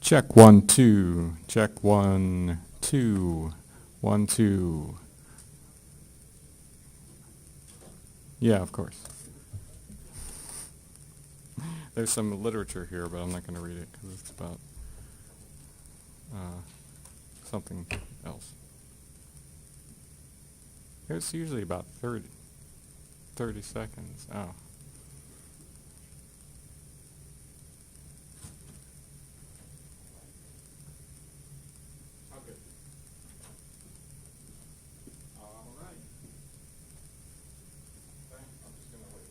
Check 1 2. Check 1 2. 1 2. Yeah, of course. There's some literature here, but I'm not going to read it because it's about something else. It's usually about 30 seconds. Oh. Okay. All right. I'm just going to wait.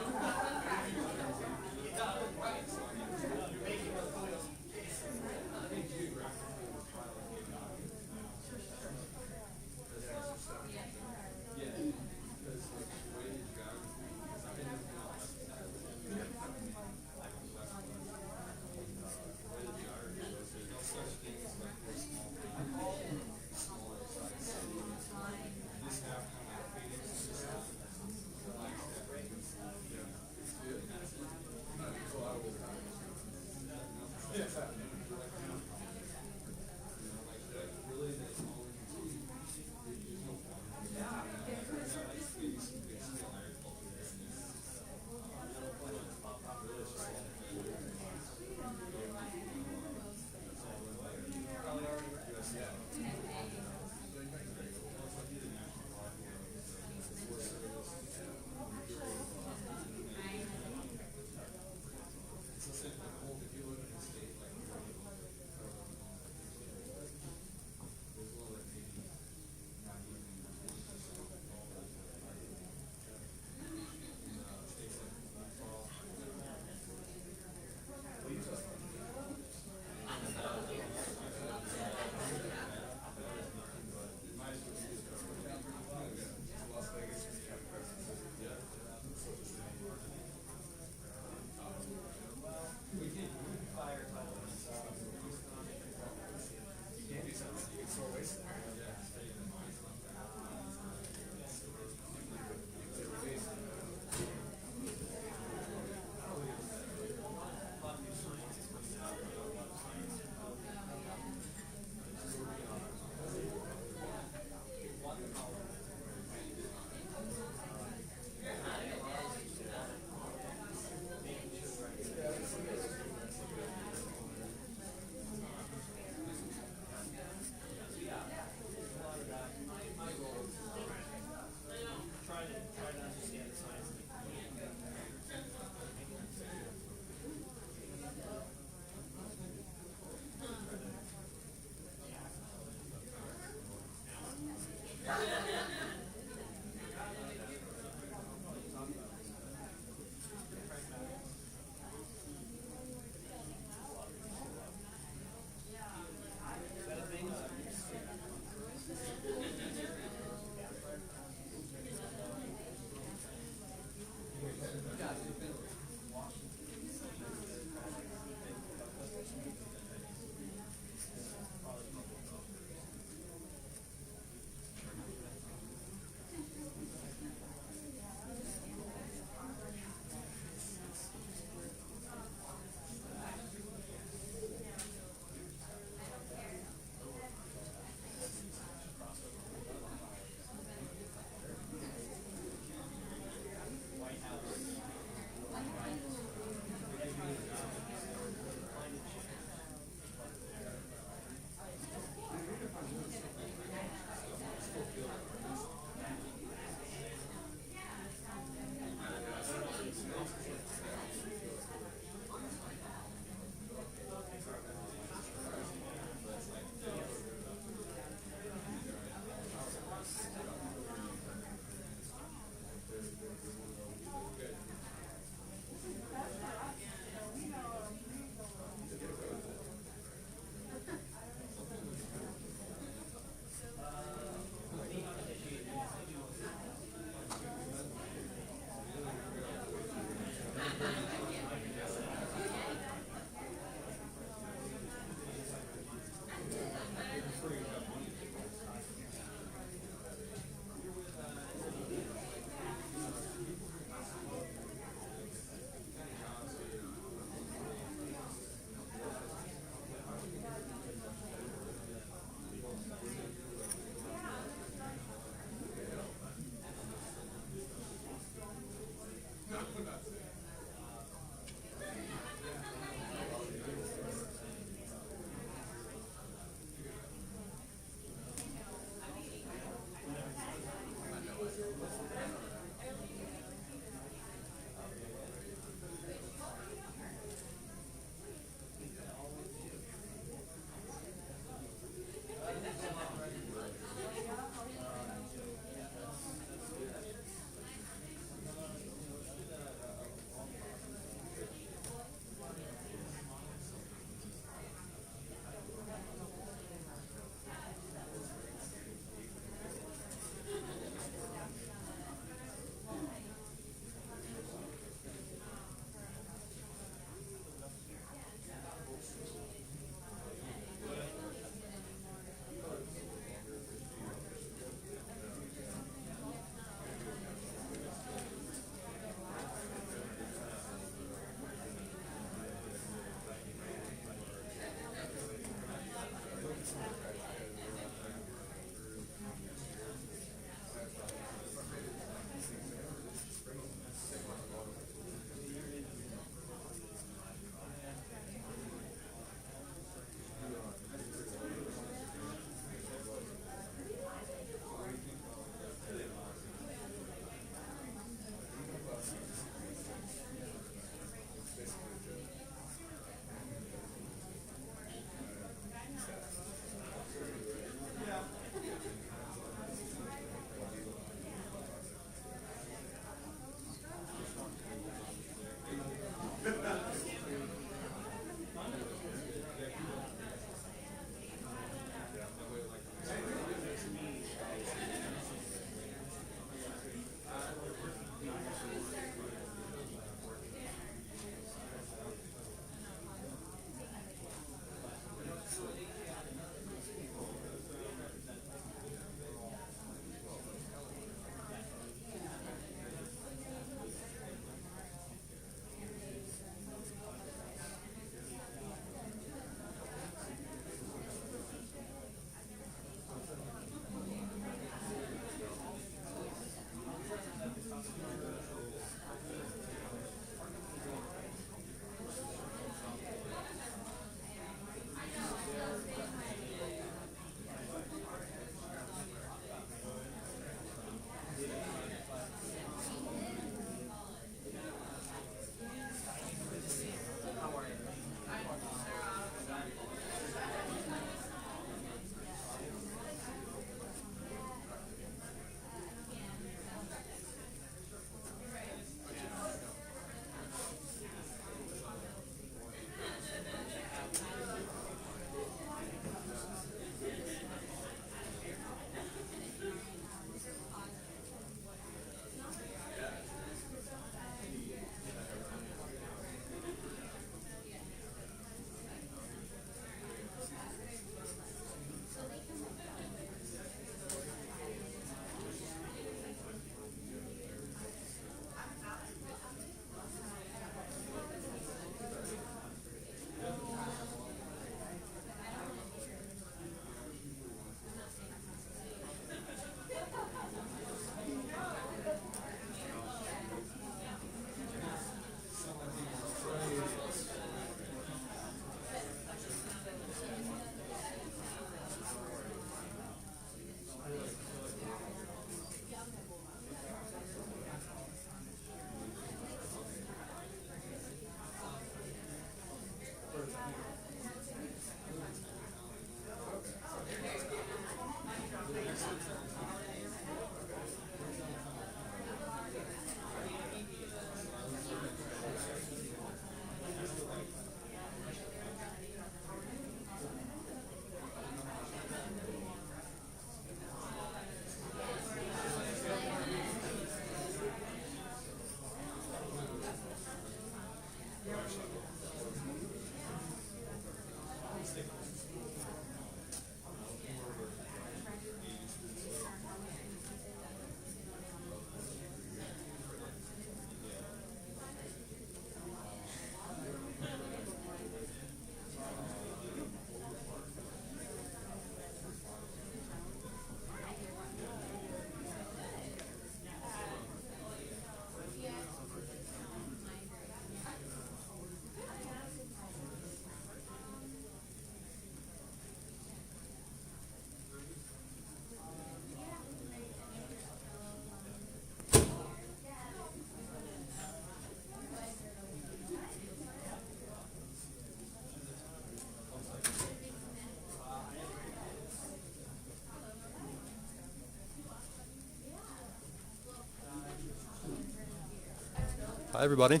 Hi, everybody.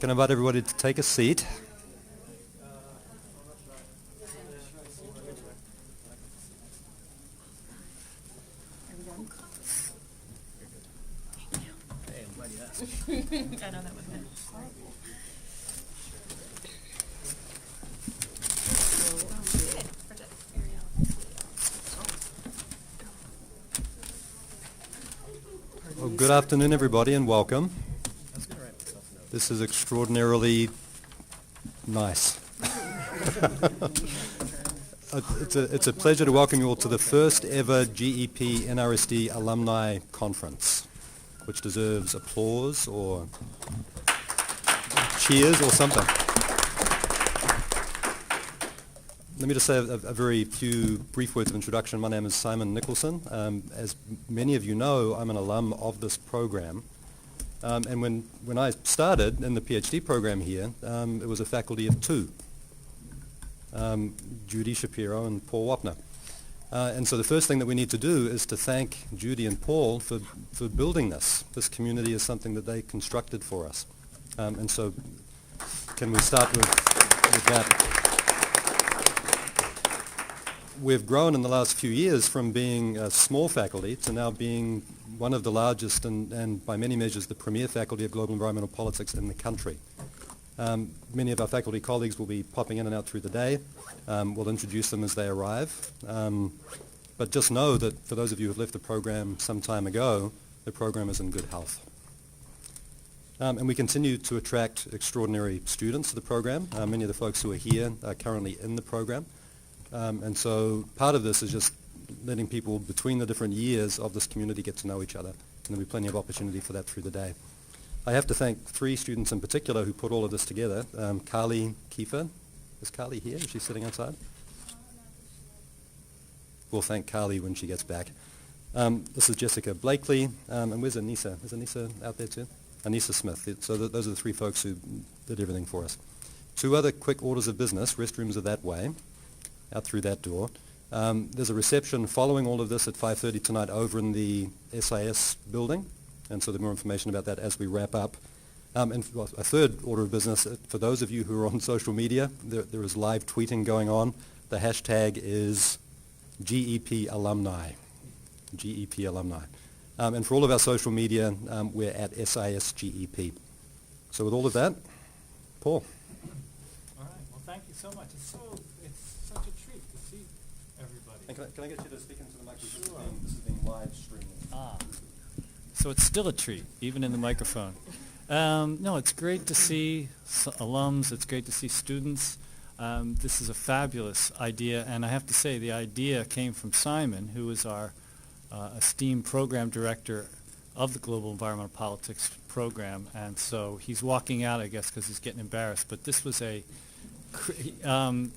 Can I invite everybody to take a seat? I know that was it. Well, good afternoon, everybody, and welcome. This is extraordinarily nice. It's a pleasure to welcome you all to the first ever GEP NRSD Alumni Conference, which deserves applause or cheers or something. Let me just say a very few brief words of introduction. My name is Simon Nicholson. As many of you know, I'm an alum of this program. And when I started in the PhD program here, it was a faculty of two, Judy Shapiro and Paul Wapner. And so the first thing that we need to do is to thank Judy and Paul for building this. This community is something that they constructed for us. And so can we start with that? We've grown in the last few years from being a small faculty to now being one of the largest and by many measures the premier faculty of global environmental politics in the country. Many of our faculty colleagues will be popping in and out through the day. We'll introduce them as they arrive. But just know that for those of you who have left the program some time ago, the program is in good health. And we continue to attract extraordinary students to the program. Many of the folks who are here are currently in the program. And so part of this is just letting people between the different years of this community get to know each other. And there'll be plenty of opportunity for that through the day. I have to thank three students in particular who put all of this together. Carly Kiefer. Is Carly here? Is she sitting outside? We'll thank Carly when she gets back. This is Jessica Blakely. And where's Anissa? Is Anissa out there too? Anissa Smith. So those are the three folks who did everything for us. Two other quick orders of business. Restrooms are that way, out through that door. There's a reception following all of this at 5:30 tonight over in the SIS building. And so there's more information about that as we wrap up. And a third order of business, for those of you who are on social media, there is live tweeting going on. The hashtag is GEP Alumni. GEP Alumni. And for all of our social media, we're at SIS GEP. So with all of that, Paul. All right. Well, thank you so much. It's such a treat to see everybody. And can I get you to speak into the microphone? Sure. This is being live streamed. So it's still a treat, even in the microphone. No, it's great to see alums. It's great to see students. This is a fabulous idea, and I have to say the idea came from Simon, who is our esteemed program director of the Global Environmental Politics program, and so he's walking out, I guess, because he's getting embarrassed. But this was and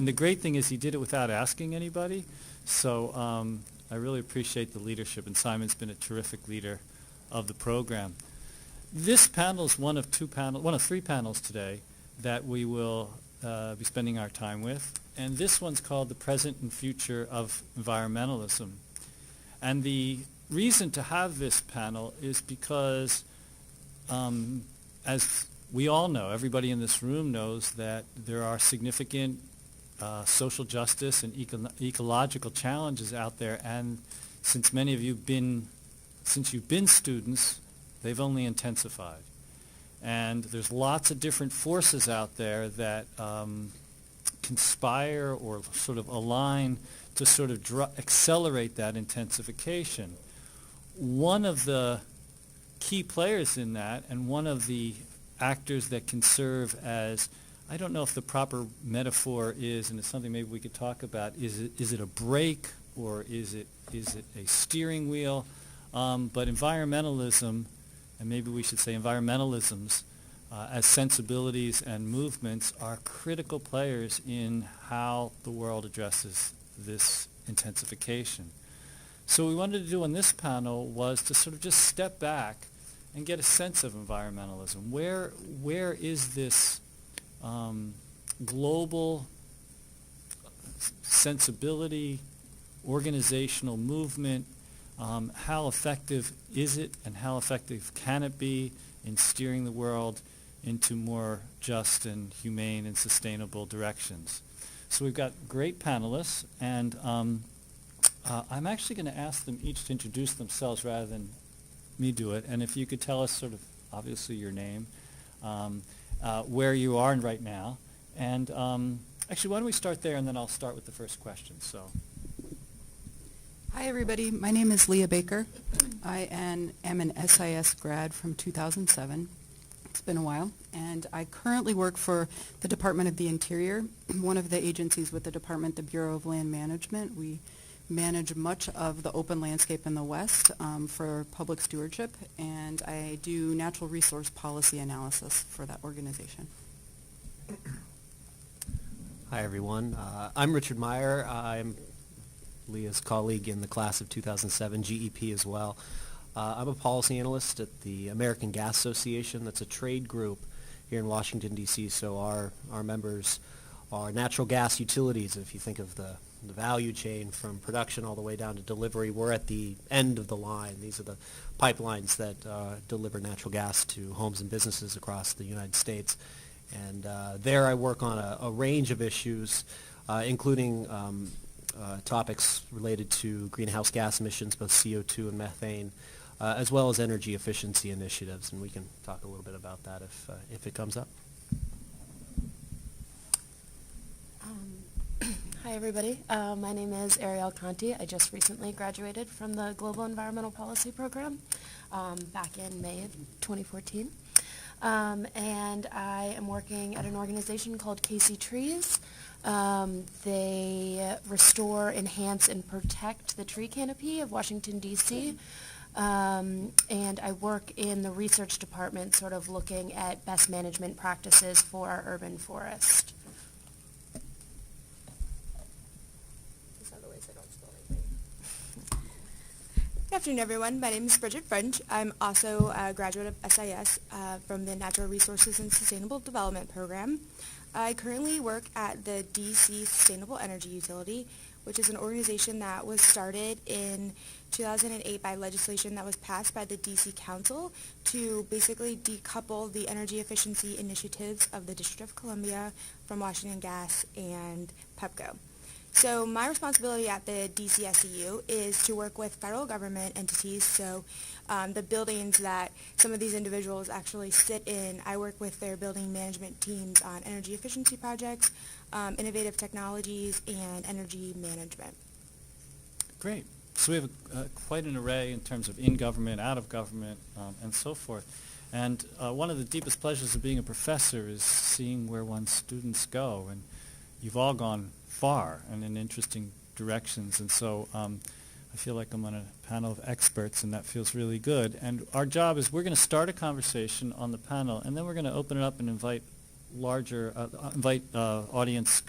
the great thing is he did it without asking anybody. So I really appreciate the leadership, and Simon's been a terrific leader of the program. This panel is one of three panels today that we will be spending our time with, and this one's called The Present and Future of Environmentalism. And the reason to have this panel is because, as we all know, everybody in this room knows that there are significant social justice and ecological challenges out there, and since many of you've been students, they've only intensified. And there's lots of different forces out there that conspire or sort of align to sort of accelerate that intensification. One of the key players in that, and one of the actors that can serve as, I don't know if the proper metaphor is, and it's something maybe we could talk about, is it a brake or is it a steering wheel? But environmentalism, and maybe we should say environmentalisms, as sensibilities and movements, are critical players in how the world addresses this intensification. So what we wanted to do on this panel was to sort of just step back and get a sense of environmentalism. Where is this global sensibility, organizational movement, How effective is it, and how effective can it be in steering the world into more just and humane and sustainable directions? So we've got great panelists, and I'm actually going to ask them each to introduce themselves rather than me do it. And if you could tell us sort of, obviously, your name, where you are right now, and actually, why don't we start there, and then I'll start with the first question. So. Hi, everybody. My name is Leah Baker. I am an SIS grad from 2007. It's been a while. And I currently work for the Department of the Interior, one of the agencies with the department, the Bureau of Land Management. We manage much of the open landscape in the West for public stewardship, and I do natural resource policy analysis for that organization. Hi, everyone. I'm Richard Meyer. I'm Leah's colleague in the class of 2007, GEP as well. I'm a policy analyst at the American Gas Association. That's a trade group here in Washington, D.C. So our members are natural gas utilities. If you think of the value chain from production all the way down to delivery, we're at the end of the line. These are the pipelines that deliver natural gas to homes and businesses across the United States. And there I work on a range of issues, including topics related to greenhouse gas emissions, both CO2 and methane, as well as energy efficiency initiatives. And we can talk a little bit about that if it comes up. Hi, everybody. My name is Ariel Conti. I just recently graduated from the Global Environmental Policy Program back in May of 2014. And I am working at an organization called Casey Trees. They restore, enhance, and protect the tree canopy of Washington, D.C. And I work in the research department, sort of looking at best management practices for our urban forest. Good afternoon, everyone. My name is Bridget French. I'm also a graduate of SIS from the Natural Resources and Sustainable Development Program. I currently work at the DC Sustainable Energy Utility, which is an organization that was started in 2008 by legislation that was passed by the DC Council to basically decouple the energy efficiency initiatives of the District of Columbia from Washington Gas and PEPCO. So my responsibility at the DCSEU is to work with federal government entities, so the buildings that some of these individuals actually sit in. I work with their building management teams on energy efficiency projects, innovative technologies, and energy management. Great. So we have quite an array in terms of in government, out of government, and so forth. And one of the deepest pleasures of being a professor is seeing where one's students go. And you've all gone far and in interesting directions. And so I feel like I'm on a panel of experts, and that feels really good. And our job is we're going to start a conversation on the panel, and then we're going to open it up and invite audience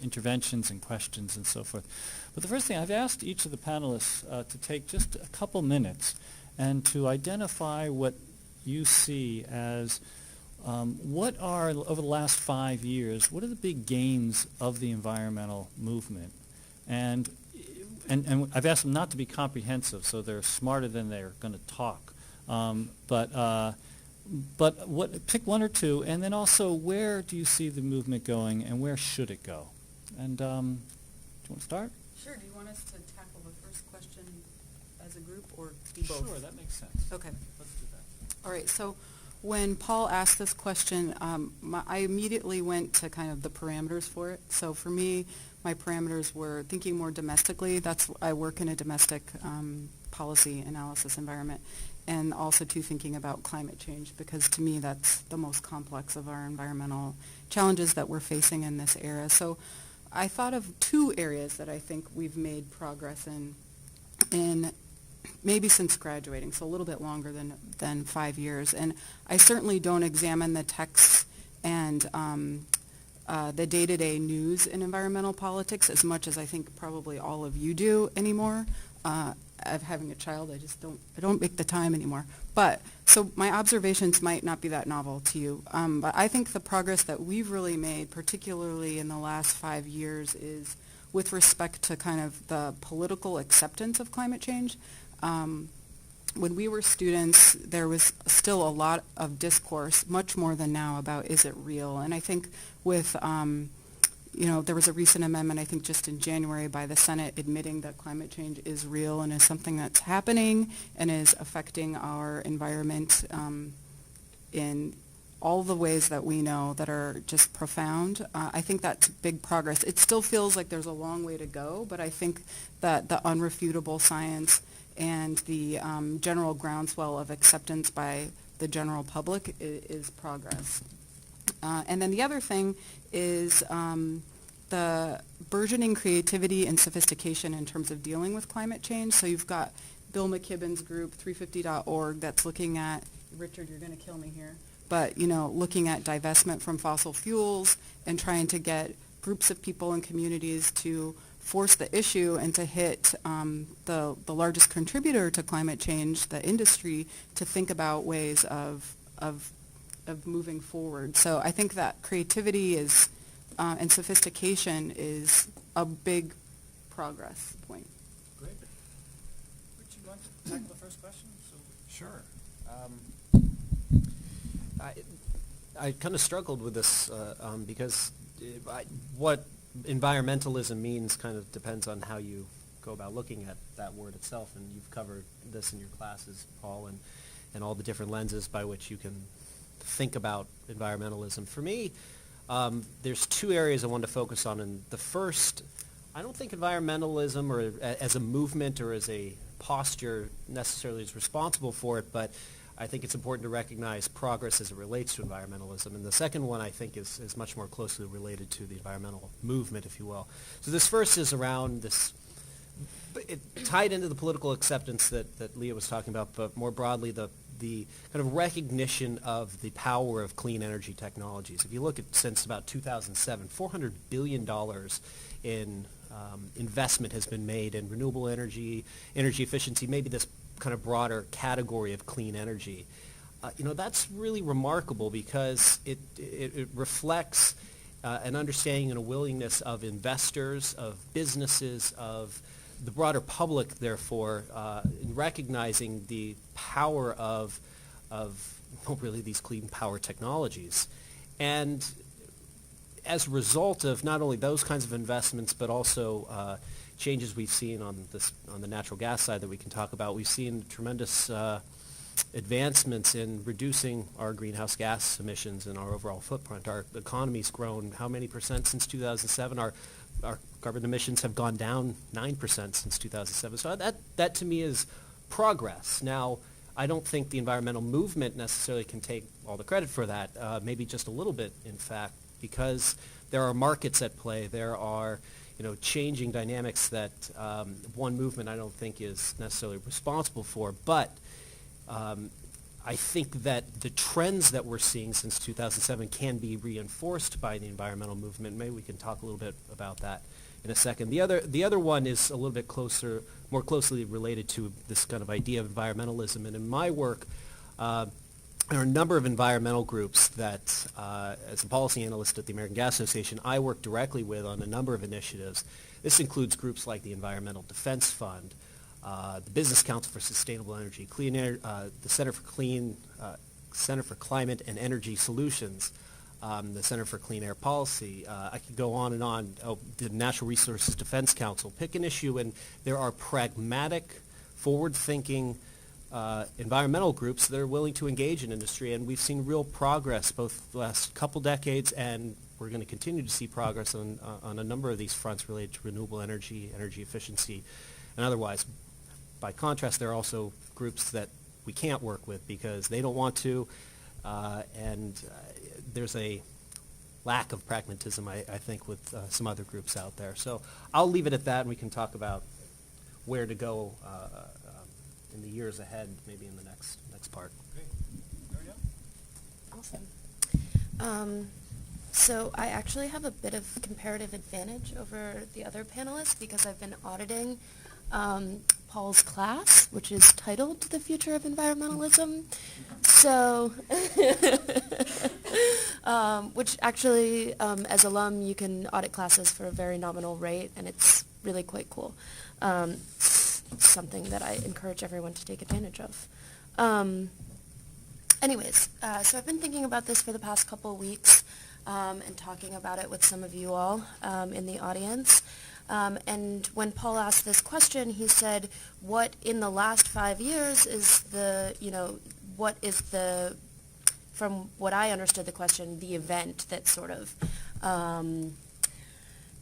interventions and questions and so forth. But the first thing, I've asked each of the panelists to take just a couple minutes and to identify what you see as what are, over the last 5 years, what are the big gains of the environmental movement? And I've asked them not to be comprehensive, so they're smarter than they're going to talk. But pick one or two, and then also where do you see the movement going, and where should it go? And do you want to start? Sure. Do you want us to tackle the first question as a group or do both? Sure, that makes sense. Okay. Let's do that. All right. So when Paul asked this question, I immediately went to kind of the parameters for it. So for me, my parameters were thinking more domestically. I work in a domestic policy analysis environment, and also too thinking about climate change, because to me that's the most complex of our environmental challenges that we're facing in this era. So I thought of two areas that I think we've made progress in maybe since graduating, so a little bit longer than 5 years. And I certainly don't examine the texts and the day-to-day news in environmental politics as much as I think probably all of you do anymore. Of having a child, I don't make the time anymore. But so my observations might not be that novel to you, but I think the progress that we've really made, particularly in the last 5 years, is with respect to kind of the political acceptance of climate change. When we were students, there was still a lot of discourse, much more than now, about is it real? And I think with, there was a recent amendment, I think just in January, by the Senate admitting that climate change is real and is something that's happening and is affecting our environment in all the ways that we know that are just profound. I think that's big progress. It still feels like there's a long way to go, but I think that the unrefutable science and the general groundswell of acceptance by the general public is progress. And then the other thing is the burgeoning creativity and sophistication in terms of dealing with climate change. So you've got Bill McKibben's group, 350.org, that's looking at, Richard, you're going to kill me here, but looking at divestment from fossil fuels and trying to get groups of people and communities to force the issue and to hit the largest contributor to climate change, the industry, to think about ways of moving forward. So I think that creativity is and sophistication is a big progress point. Great. Richard, you want to tackle the first question? Sure. I kind of struggled with this because what environmentalism means kind of depends on how you go about looking at that word itself, and you've covered this in your classes, Paul, and all the different lenses by which you can think about environmentalism. For me, there's two areas I want to focus on, and the first, I don't think environmentalism or as a movement or as a posture necessarily is responsible for it, but I think it's important to recognize progress as it relates to environmentalism. And the second one, I think, is much more closely related to the environmental movement, if you will. So this first is around this, tied into the political acceptance that Leah was talking about, but more broadly, the kind of recognition of the power of clean energy technologies. If you look at, since about 2007, $400 billion in investment has been made in renewable energy, energy efficiency, maybe this kind of broader category of clean energy. That's really remarkable because it reflects an understanding and a willingness of investors, of businesses, of the broader public, therefore, in recognizing the power of really these clean power technologies. And as a result of not only those kinds of investments, but also changes we've seen on the natural gas side that we can talk about, we've seen tremendous advancements in reducing our greenhouse gas emissions and our overall footprint. Our economy's grown how many percent since 2007? Our carbon emissions have gone down 9% since 2007. So that to me is progress. Now, I don't think the environmental movement necessarily can take all the credit for that, maybe just a little bit, in fact, because there are markets at play. There are changing dynamics that one movement I don't think is necessarily responsible for. But I think that the trends that we're seeing since 2007 can be reinforced by the environmental movement. Maybe we can talk a little bit about that in a second. The other one is a little bit more closely related to this kind of idea of environmentalism. And in my work, there are a number of environmental groups that, as a policy analyst at the American Gas Association, I work directly with on a number of initiatives. This includes groups like the Environmental Defense Fund, the Business Council for Sustainable Energy, the Center for Climate and Energy Solutions, the Center for Clean Air Policy. I could go on and on. The Natural Resources Defense Council. Pick an issue, and there are pragmatic, forward-thinking environmental groups that are willing to engage in industry, and we've seen real progress both the last couple decades, and we're going to continue to see progress on a number of these fronts related to renewable energy, energy efficiency, and otherwise. By contrast, there are also groups that we can't work with because they don't want to, and there's a lack of pragmatism, I think, with some other groups out there. So I'll leave it at that, and we can talk about where to go in the years ahead, maybe in the next part. Great. Ariel? Awesome. So I actually have a bit of comparative advantage over the other panelists because I've been auditing Paul's class, which is titled The Future of Environmentalism. So, which actually, as alum, you can audit classes for a very nominal rate, and it's really quite cool. something that I encourage everyone to take advantage of. Anyways, so I've been thinking about this for the past couple of weeks and talking about it with some of you all in the audience. And when Paul asked this question, he said, what in the last 5 years is what is the, from what I understood the question, the event that sort of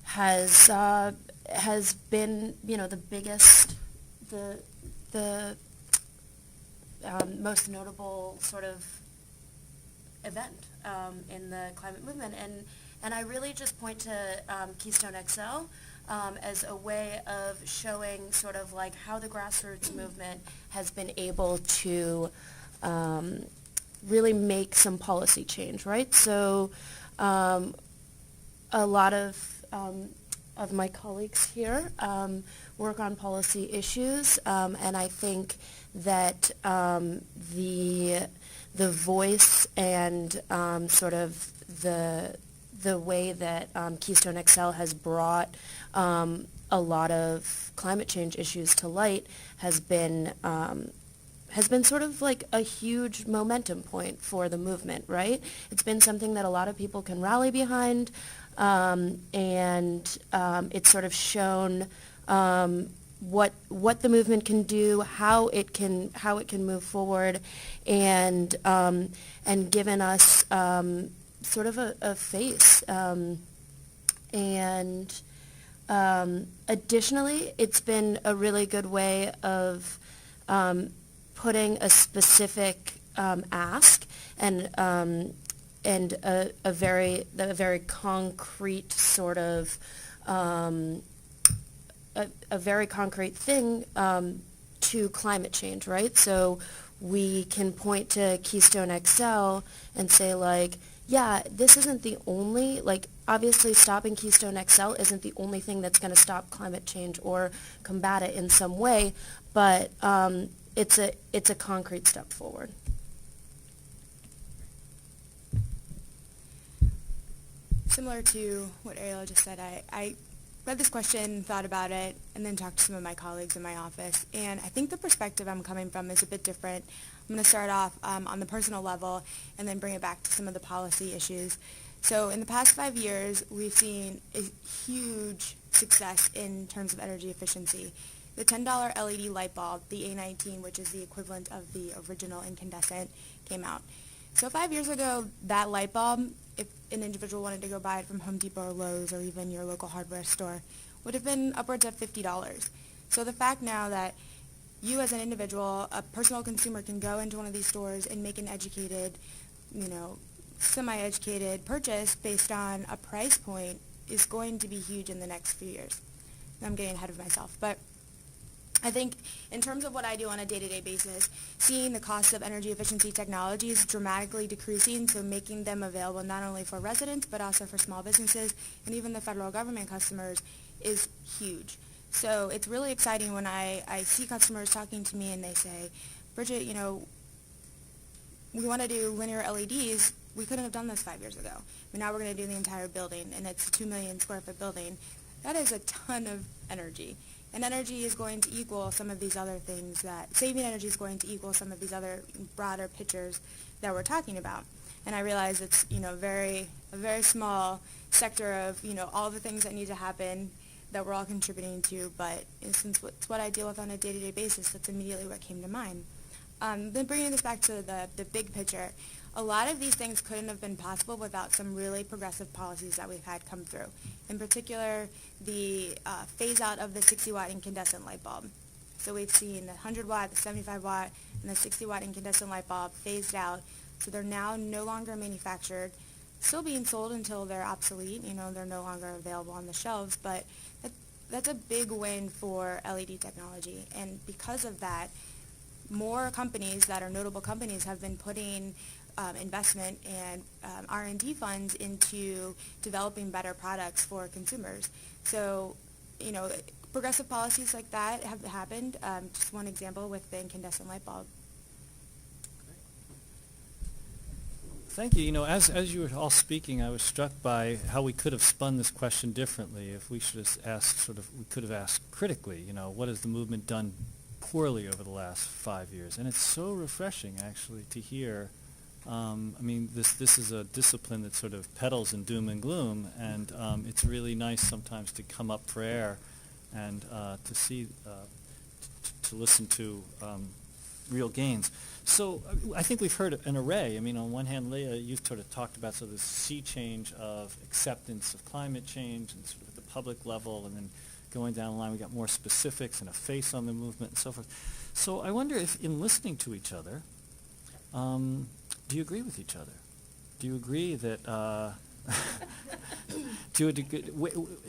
has been, the biggest, the most notable sort of event in the climate movement. And I really just point to Keystone XL as a way of showing sort of like how the grassroots movement has been able to really make some policy change, right? So a lot of my colleagues here work on policy issues, and I think that the voice and sort of the way that Keystone XL has brought a lot of climate change issues to light has been sort of like a huge momentum point for the movement, right? It's been something that a lot of people can rally behind, and it's sort of shown what the movement can do, how it can move forward, and given us sort of a face. And additionally, it's been a really good way of putting a specific ask and a very concrete sort of a very concrete thing to climate change, right? So we can point to Keystone XL and say, like, yeah, this isn't the only, like, obviously stopping Keystone XL isn't the only thing that's going to stop climate change or combat it in some way, but it's a concrete step forward. Similar to what Ariel just said, I read this question, thought about it, and then talked to some of my colleagues in my office. And I think the perspective I'm coming from is a bit different. I'm going to start off on the personal level and then bring it back to some of the policy issues. So in the past 5 years, we've seen a huge success in terms of energy efficiency. The $10 LED light bulb, the A19, which is the equivalent of the original incandescent, came out. So 5 years ago, that light bulb, if an individual wanted to go buy it from Home Depot or Lowe's or even your local hardware store, would have been upwards of $50. So the fact now that you as an individual, a personal consumer, can go into one of these stores and make an educated, semi-educated purchase based on a price point is going to be huge in the next few years. I'm getting ahead of myself, but I think in terms of what I do on a day-to-day basis, seeing the cost of energy efficiency technologies dramatically decreasing, so making them available not only for residents but also for small businesses and even the federal government customers is huge. So it's really exciting when I see customers talking to me and they say, Bridget, we want to do linear LEDs. We couldn't have done this 5 years ago. But now we're going to do the entire building, and it's a 2 million square foot building. That is a ton of energy. And energy is going to equal some of these other things saving energy is going to equal some of these other broader pictures that we're talking about. And I realize it's, a very small sector of, all the things that need to happen that we're all contributing to, but since it's what I deal with on a day-to-day basis, that's immediately what came to mind. Then bringing this back to the big picture, a lot of these things couldn't have been possible without some really progressive policies that we've had come through. In particular, the phase-out of the 60-watt incandescent light bulb. So we've seen the 100-watt, the 75-watt, and the 60-watt incandescent light bulb phased out. So they're now no longer manufactured, still being sold until they're obsolete. They're no longer available on the shelves, but that's a big win for LED technology. And because of that, more companies that are notable companies have been putting investment and R&D funds into developing better products for consumers. So, progressive policies like that have happened. Just one example with the incandescent light bulb. Thank you. You know, as you were all speaking, I was struck by how we could have spun this question differently. If we should have asked we could have asked critically, you know, what has the movement done poorly over the last 5 years? And it's so refreshing, actually, to hear. I mean, this is a discipline that sort of peddles in doom and gloom, and it's really nice sometimes to come up for air and to see, to listen to real gains. So I think we've heard an array. I mean, on one hand, Leah, you've sort of talked about sort of this sea change of acceptance of climate change and sort of at the public level, and then going down the line, we got more specifics and a face on the movement and so forth. So I wonder if in listening to each other, do you agree with each other? Do you agree that,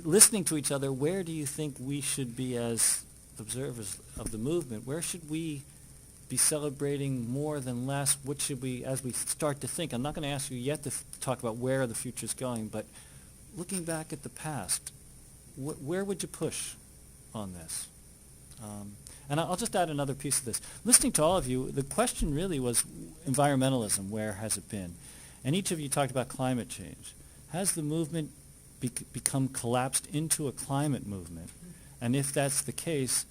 listening to each other, where do you think we should be as observers of the movement? Where should we be celebrating more than less? What should we, as we start to think, I'm not going to ask you yet to talk about where the future is going, but looking back at the past, where would you push on this? And I'll just add another piece of this. Listening to all of you, the question really was environmentalism, where has it been? And each of you talked about climate change. Has the movement become collapsed into a climate movement? And if that's the case,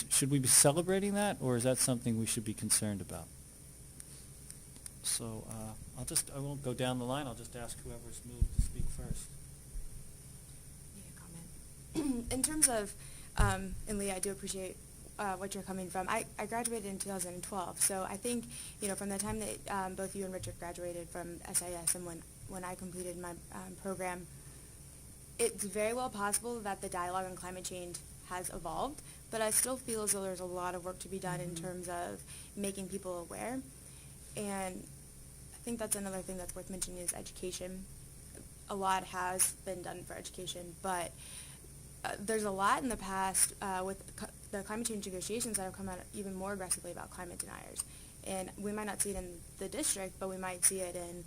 should we be celebrating that, or is that something we should be concerned about? So I won't go down the line. I'll just ask whoever's moved to speak first. Comment. In terms of, and Leah, I do appreciate what you're coming from. I graduated in 2012, so I think, you know, from the time that both you and Richard graduated from SIS and when I completed my program, it's very well possible that the dialogue on climate change has evolved, but I still feel as though there's a lot of work to be done in terms of making people aware. And I think that's another thing that's worth mentioning is education. A lot has been done for education, but there's a lot in the past with the climate change negotiations that have come out even more aggressively about climate deniers. And we might not see it in the district, but we might see it in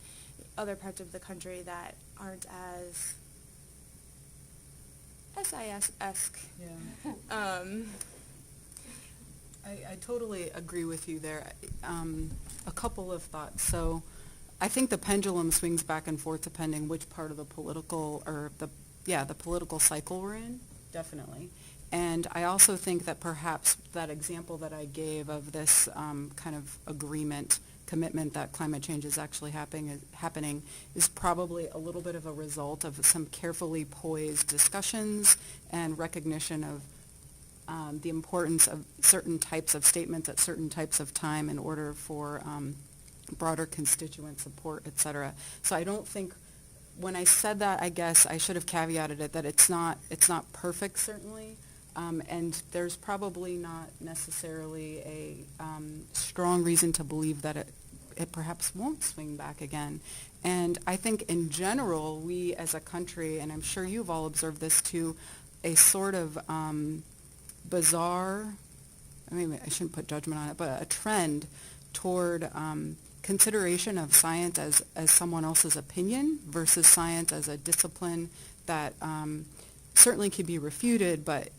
other parts of the country that aren't as SIS-esque. Yeah. I totally agree with you there. A couple of thoughts. So I think the pendulum swings back and forth depending which part of the political the political cycle we're in, definitely. And I also think that perhaps that example that I gave of this kind of commitment that climate change is actually happening is probably a little bit of a result of some carefully poised discussions and recognition of the importance of certain types of statements at certain types of time in order for broader constituent support, et cetera. So I don't think, when I said that, I guess I should have caveated it that it's not perfect, certainly, and there's probably not necessarily a strong reason to believe that it perhaps won't swing back again. And I think in general, we as a country, and I'm sure you've all observed this too, a sort of bizarre, I mean, I shouldn't put judgment on it, but a trend toward consideration of science as someone else's opinion versus science as a discipline that certainly can be refuted, but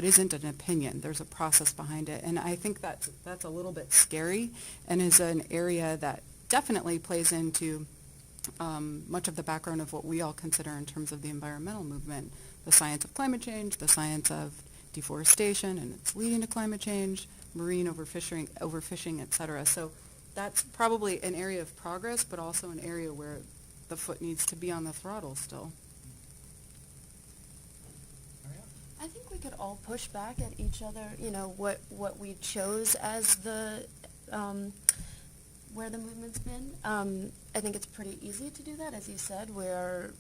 isn't an opinion. There's a process behind it, and I think that's a little bit scary, and is an area that definitely plays into much of the background of what we all consider in terms of the environmental movement, the science of climate change, the science of deforestation, and it's leading to climate change, marine overfishing, et cetera. So that's probably an area of progress, but also an area where the foot needs to be on the throttle still. I think we could all push back at each other, you know, what we chose as the, where the movement's been. I think it's pretty easy to do that, as you said, where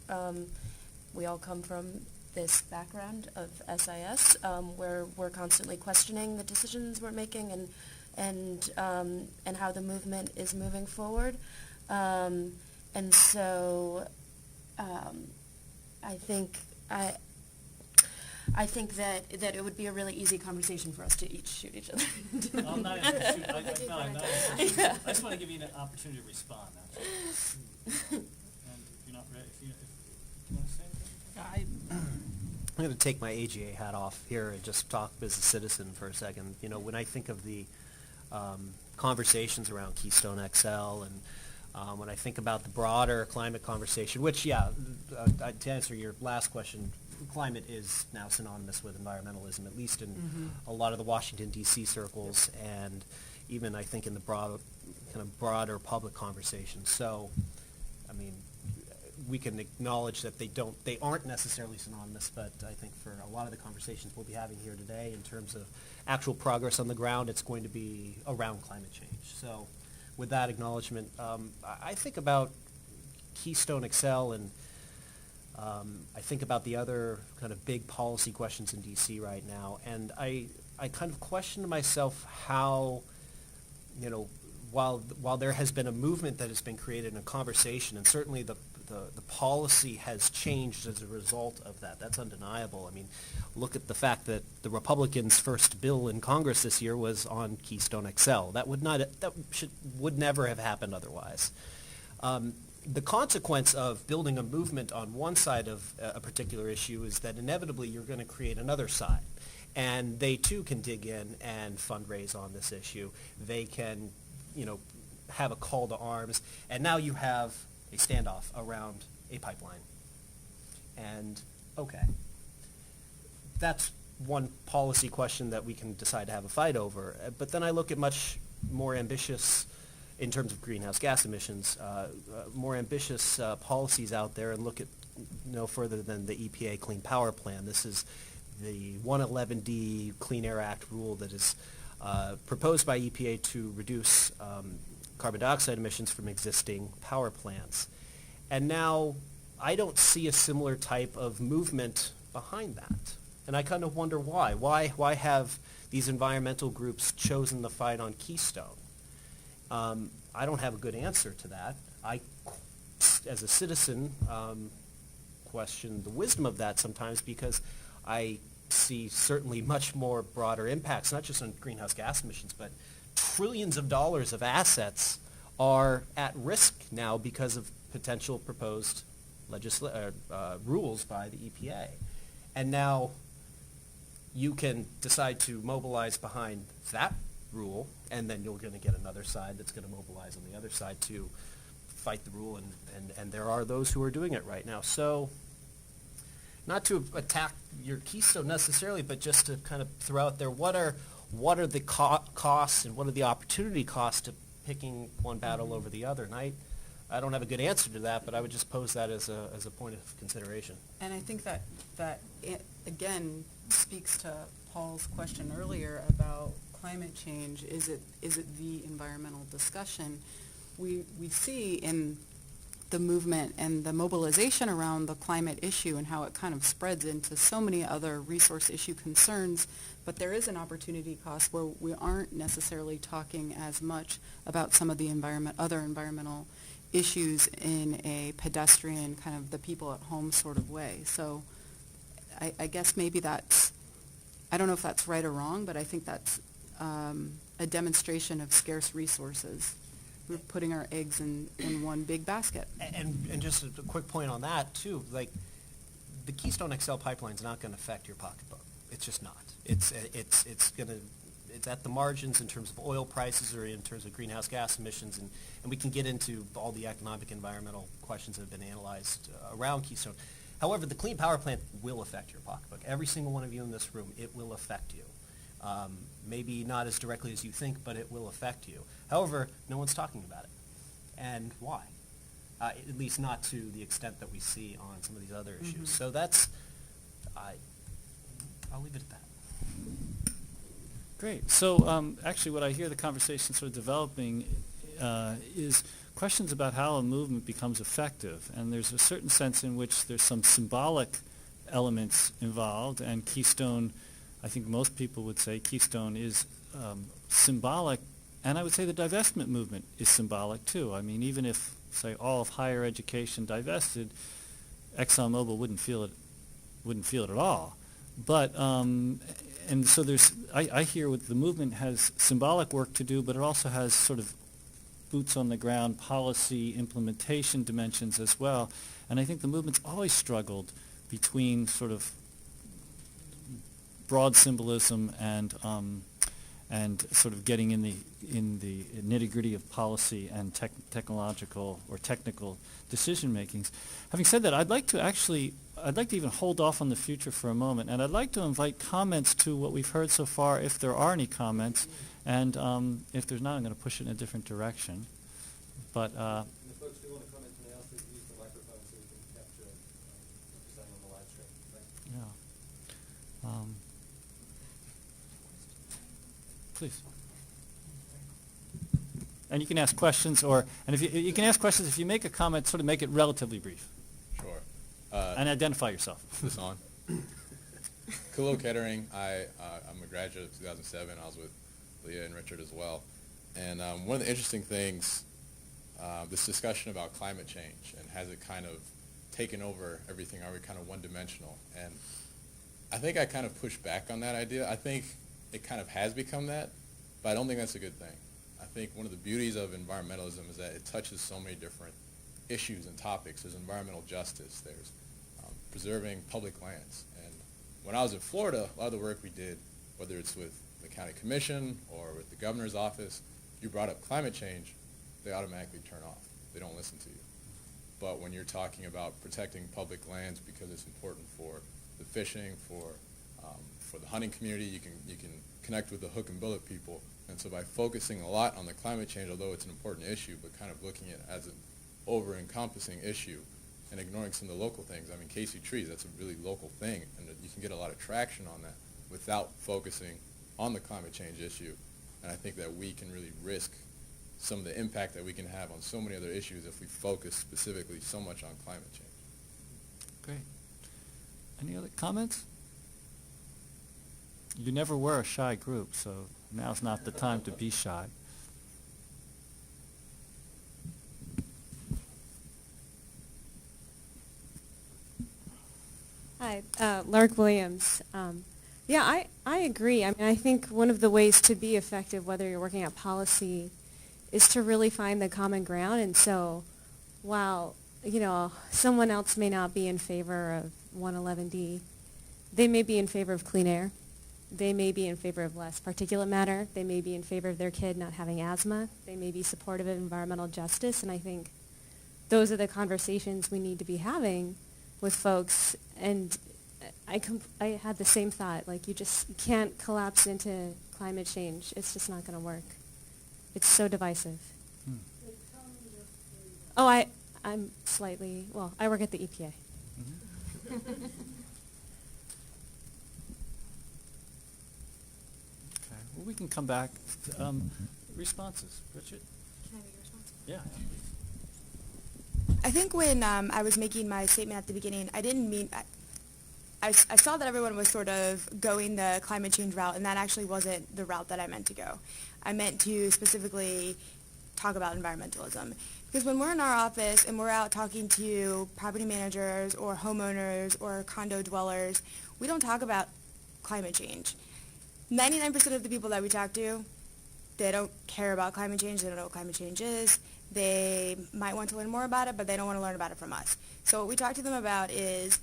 we all come from this background of SIS, where we're constantly questioning the decisions we're making and how the movement is moving forward. And so I think that it would be a really easy conversation for us to each shoot each other. I'm not going to shoot. I'm not I just want to give you an opportunity to respond. And if you're not ready, if you want to say anything? I'm going to take my AGA hat off here and just talk as a citizen for a second. You know, when I think of the conversations around Keystone XL and When I think about the broader climate conversation, which, to answer your last question, climate is now synonymous with environmentalism, at least in a lot of the Washington, D.C. circles, and even, I think, in the broader public conversation. So, I mean, we can acknowledge that they aren't necessarily synonymous, but I think for a lot of the conversations we'll be having here today in terms of actual progress on the ground, it's going to be around climate change. So with that acknowledgement, I think about Keystone XL, and I think about the other kind of big policy questions in D.C. right now, and I kind of question to myself how, while there has been a movement that has been created in a conversation, and certainly the policy has changed as a result of that. That's undeniable. I mean, look at the fact that the Republicans' first bill in Congress this year was on Keystone XL. That would never have happened otherwise. The consequence of building a movement on one side of a particular issue is that inevitably you're going to create another side. And they too can dig in and fundraise on this issue. They can, have a call to arms. And now you have a standoff around a pipeline. And, okay, that's one policy question that we can decide to have a fight over. But then I look at much more ambitious, in terms of greenhouse gas emissions, more ambitious policies out there, and look at no further than the EPA Clean Power Plan. This is the 111D Clean Air Act rule that is proposed by EPA to reduce carbon dioxide emissions from existing power plants. And now I don't see a similar type of movement behind that. And I kind of wonder why. Why have these environmental groups chosen the fight on Keystone? I don't have a good answer to that. I, as a citizen, question the wisdom of that sometimes, because I see certainly much more broader impacts, not just on greenhouse gas emissions, but trillions of dollars of assets are at risk now because of potential proposed rules by the EPA. And now you can decide to mobilize behind that rule, and then you're going to get another side that's going to mobilize on the other side to fight the rule, and there are those who are doing it right now. So not to attack your Keystone necessarily, but just to kind of throw out there, what are the costs and what are the opportunity costs to picking one battle over the other? And I don't have a good answer to that, but I would just pose that as a point of consideration. And I think that it, again, speaks to Paul's question earlier about climate change. Is it the environmental discussion? We see in the movement and the mobilization around the climate issue and how it kind of spreads into so many other resource issue concerns, but there is an opportunity cost where we aren't necessarily talking as much about some of the other environmental issues in a pedestrian, kind of the people at home sort of way. So I guess maybe that's, I don't know if that's right or wrong, but I think that's a demonstration of scarce resources. We're putting our eggs in one big basket. And just a quick point on that too, like the Keystone XL pipeline is not going to affect your pocketbook. It's just not. It's at the margins in terms of oil prices or in terms of greenhouse gas emissions, and we can get into all the economic environmental questions that have been analyzed around Keystone. However, the Clean Power Plant will affect your pocketbook. Every single one of you in this room, it will affect you. Maybe not as directly as you think, but it will affect you. However, no one's talking about it. And why? At least not to the extent that we see on some of these other issues. So that's, I'll leave it at that. Great. So actually what I hear the conversation sort of developing is questions about how a movement becomes effective. And there's a certain sense in which there's some symbolic elements involved, and Keystone, I think most people would say Keystone is symbolic, and I would say the divestment movement is symbolic too. I mean, even if, say, all of higher education divested, ExxonMobil wouldn't feel it at all. But and so I hear what the movement has symbolic work to do, but it also has sort of boots on the ground policy implementation dimensions as well. And I think the movement's always struggled between sort of broad symbolism and and sort of getting in the nitty-gritty of policy and technological or technical decision makings. Having said that, I'd like to even hold off on the future for a moment, and I'd like to invite comments to what we've heard so far, if there are any comments, and if there's not, I'm going to push it in a different direction. But The folks do want to comment now, please use the microphone so we can capture what you're saying on the live stream. Thanks. yeah, please. And you can ask questions, and if you can ask questions. If you make a comment, sort of make it relatively brief, Sure. and identify yourself. Is this on? Khalil Kettering. I'm a graduate of 2007. I was with Leah and Richard as well. And one of the interesting things, this discussion about climate change and has it kind of taken over everything? Are we kind of one-dimensional? And I think I kind of push back on that idea. I think it kind of has become that, but I don't think that's a good thing. I think one of the beauties of environmentalism is that it touches so many different issues and topics. There's environmental justice. There's preserving public lands. And when I was in Florida, a lot of the work we did, whether it's with the county commission or with the governor's office, you brought up climate change, they automatically turn off. They don't listen to you. But when you're talking about protecting public lands because it's important for the fishing, for the hunting community, you can connect with the hook and billet people. And so by focusing a lot on the climate change, although it's an important issue, but kind of looking at it as an over-encompassing issue and ignoring some of the local things. I mean, Casey trees, that's a really local thing, and you can get a lot of traction on that without focusing on the climate change issue. And I think that we can really risk some of the impact that we can have on so many other issues if we focus specifically so much on climate change. Great. Any other comments? You never were a shy group, so now's not the time to be shy. Hi, Lark Williams. Yeah, I agree. I mean, I think one of the ways to be effective, whether you're working at policy, is to really find the common ground. And so while, someone else may not be in favor of 111D, they may be in favor of clean air. They may be in favor of less particulate matter. They may be in favor of their kid not having asthma. They may be supportive of environmental justice. And I think those are the conversations we need to be having with folks. And I had the same thought. Like, you can't collapse into climate change. It's just not going to work. It's so divisive. Oh, I'm slightly, I work at the EPA. Mm-hmm. Okay. Well, we can come back. Responses. Richard? Can I make a response? Yeah. I think when I was making my statement at the beginning, I didn't mean... I saw that everyone was sort of going the climate change route, and that actually wasn't the route that I meant to go. I meant to specifically talk about environmentalism. Because when we're in our office and we're out talking to property managers or homeowners or condo dwellers, we don't talk about climate change. 99% of the people that we talk to, they don't care about climate change. They don't know what climate change is. They might want to learn more about it, but they don't want to learn about it from us. So what we talk to them about is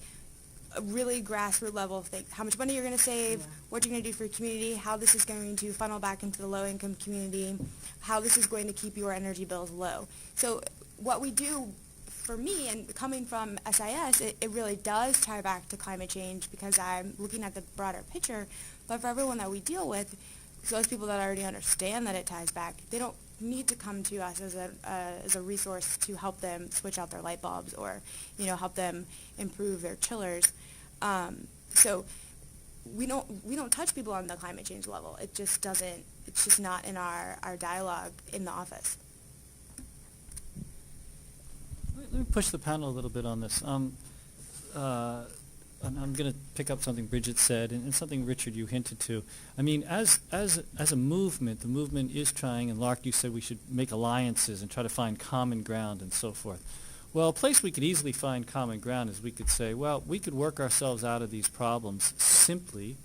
a really grassroots level of things. How much money you're going to save, what you're going to do for your community, how this is going to funnel back into the low-income community, how this is going to keep your energy bills low. So what we do, for me, and coming from SIS, it really does tie back to climate change because I'm looking at the broader picture. But for everyone that we deal with, those people that already understand that it ties back, they don't need to come to us as a resource to help them switch out their light bulbs or, help them improve their chillers. So we don't touch people on the climate change level. It just doesn't. It's just not in our dialogue in the office. Let me push the panel a little bit on this. I'm going to pick up something Bridget said and something, Richard, you hinted to. I mean, as a movement, the movement is trying, and Lark, you said we should make alliances and try to find common ground and so forth. Well, a place we could easily find common ground is we could say, well, we could work ourselves out of these problems simply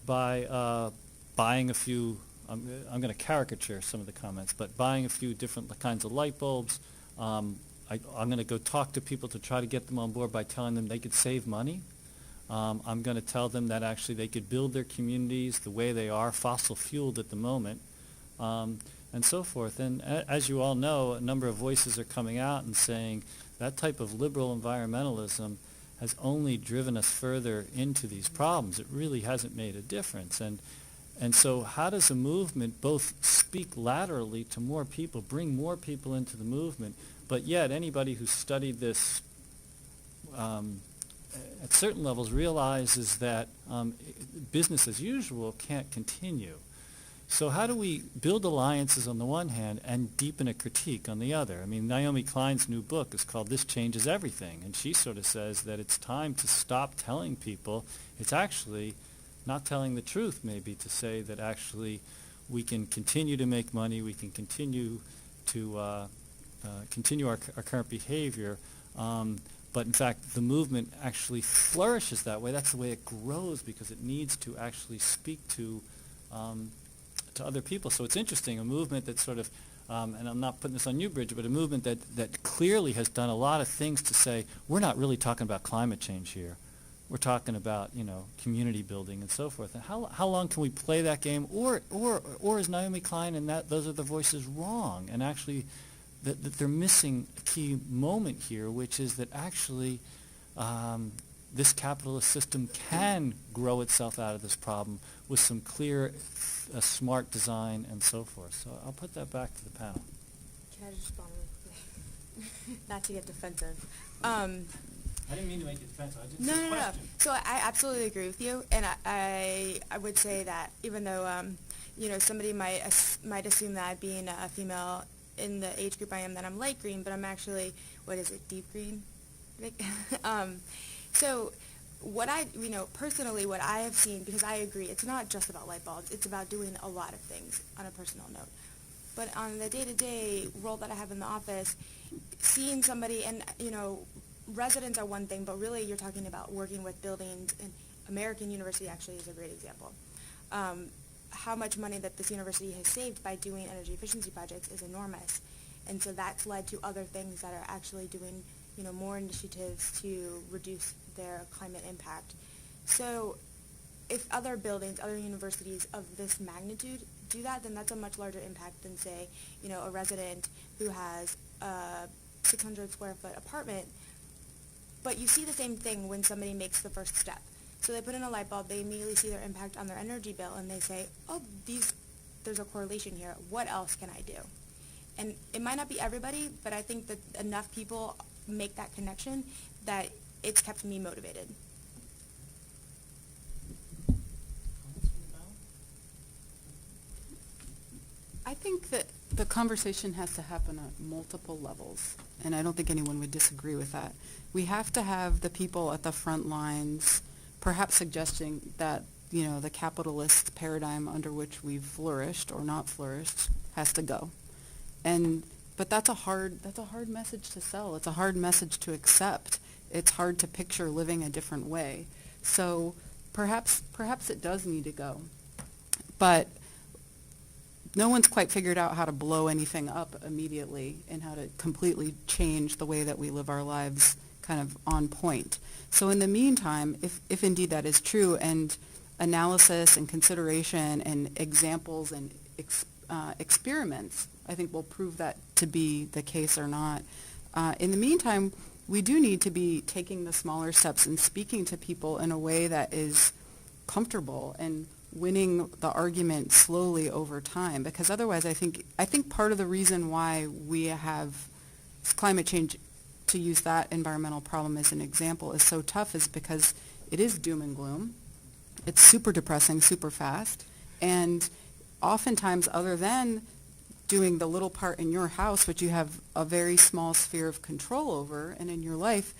by buying a few, I'm going to caricature some of the comments, but buying a few different kinds of light bulbs. I'm going to go talk to people to try to get them on board by telling them they could save money. I'm going to tell them that actually they could build their communities the way they are, fossil fueled at the moment, and so forth. And as you all know, a number of voices are coming out and saying that type of liberal environmentalism has only driven us further into these problems. It really hasn't made a difference. And so how does a movement both speak laterally to more people, bring more people into the movement, but yet anybody who's studied this at certain levels realizes that business as usual can't continue. So how do we build alliances on the one hand and deepen a critique on the other? I mean, Naomi Klein's new book is called This Changes Everything, and she sort of says that it's time to stop telling people. It's actually not telling the truth, maybe, to say that actually we can continue to make money, we can continue to continue our current behavior, but in fact the movement actually flourishes that way. That's the way it grows, because it needs to actually speak to other people. So it's interesting, a movement that sort of, and I'm not putting this on you, Bridget, but a movement that clearly has done a lot of things to say, we're not really talking about climate change here. We're talking about, community building and so forth. And how long can we play that game? Or is Naomi Klein and those are the voices wrong? And actually, that they're missing a key moment here, which is that actually this capitalist system can grow itself out of this problem with some clear, smart design and so forth. So I'll put that back to the panel. Can I just respond real quick? Not to get defensive. I didn't mean to make it defensive. I just No. So I absolutely agree with you, and I would say that even though somebody might assume that being a female in the age group I am, that I'm light green, but I'm actually, deep green? So what personally what I have seen, because I agree, it's not just about light bulbs, it's about doing a lot of things on a personal note. But on the day-to-day role that I have in the office, seeing somebody, and residents are one thing, but really you're talking about working with buildings, and American University actually is a great example. How much money that this university has saved by doing energy efficiency projects is enormous. And so that's led to other things that are actually doing, more initiatives to reduce their climate impact. So if other buildings, other universities of this magnitude do that, then that's a much larger impact than, say, a resident who has a 600 square foot apartment. But you see the same thing when somebody makes the first step. So they put in a light bulb, they immediately see their impact on their energy bill, and they say, oh, there's a correlation here. What else can I do? And it might not be everybody, but I think that enough people make that connection that it's kept me motivated. I think that the conversation has to happen at multiple levels, and I don't think anyone would disagree with that. We have to have the people at the front lines perhaps suggesting that, the capitalist paradigm under which we've flourished or not flourished has to go. But that's a hard message to sell. It's a hard message to accept. It's hard to picture living a different way. So perhaps it does need to go. But no one's quite figured out how to blow anything up immediately and how to completely change the way that we live our lives kind of on point. So in the meantime, if indeed that is true, and analysis and consideration and examples and experiments, I think will prove that to be the case or not. In the meantime, we do need to be taking the smaller steps and speaking to people in a way that is comfortable and winning the argument slowly over time, because otherwise I think part of the reason why we have climate change, to use that environmental problem as an example, is so tough is because it is doom and gloom. It's super depressing, super fast, and oftentimes other than doing the little part in your house, which you have a very small sphere of control over, and in your life,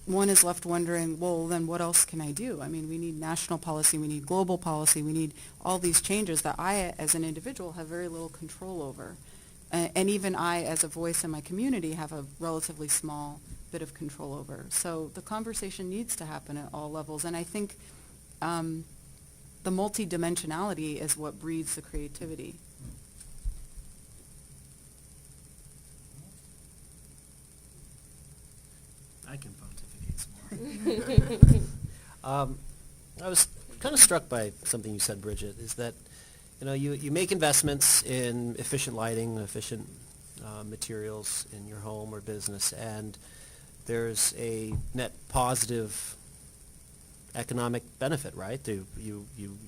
one is left wondering, well, then what else can I do? I mean, we need national policy, we need global policy, we need all these changes that I, as an individual, have very little control over. And even I, as a voice in my community, have a relatively small bit of control over. So the conversation needs to happen at all levels. And I think the multidimensionality is what breeds the creativity. I can pontificate some more. I was kind of struck by something you said, Bridget, is that you make investments in efficient lighting, efficient materials in your home or business, and there's a net positive economic benefit, right? You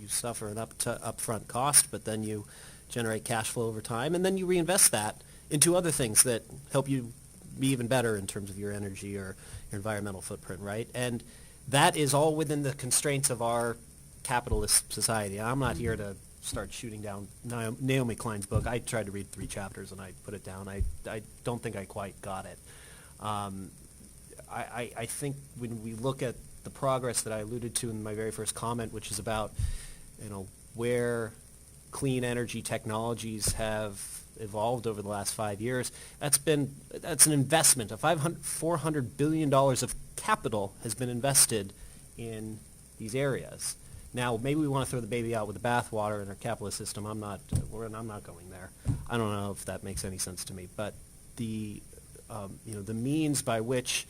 suffer an upfront cost, but then you generate cash flow over time, and then you reinvest that into other things that help you be even better in terms of your energy or your environmental footprint, right? And that is all within the constraints of our capitalist society. I'm not here to start shooting down Naomi Klein's book. I tried to read 3 chapters and I put it down. I don't think I quite got it. I think when we look at the progress that I alluded to in my very first comment, which is about where clean energy technologies have evolved over the last 5 years, that's an investment. $400 billion of capital has been invested in these areas. Now, maybe we want to throw the baby out with the bathwater in our capitalist system. I'm not going there. I don't know if that makes any sense to me. But the means by which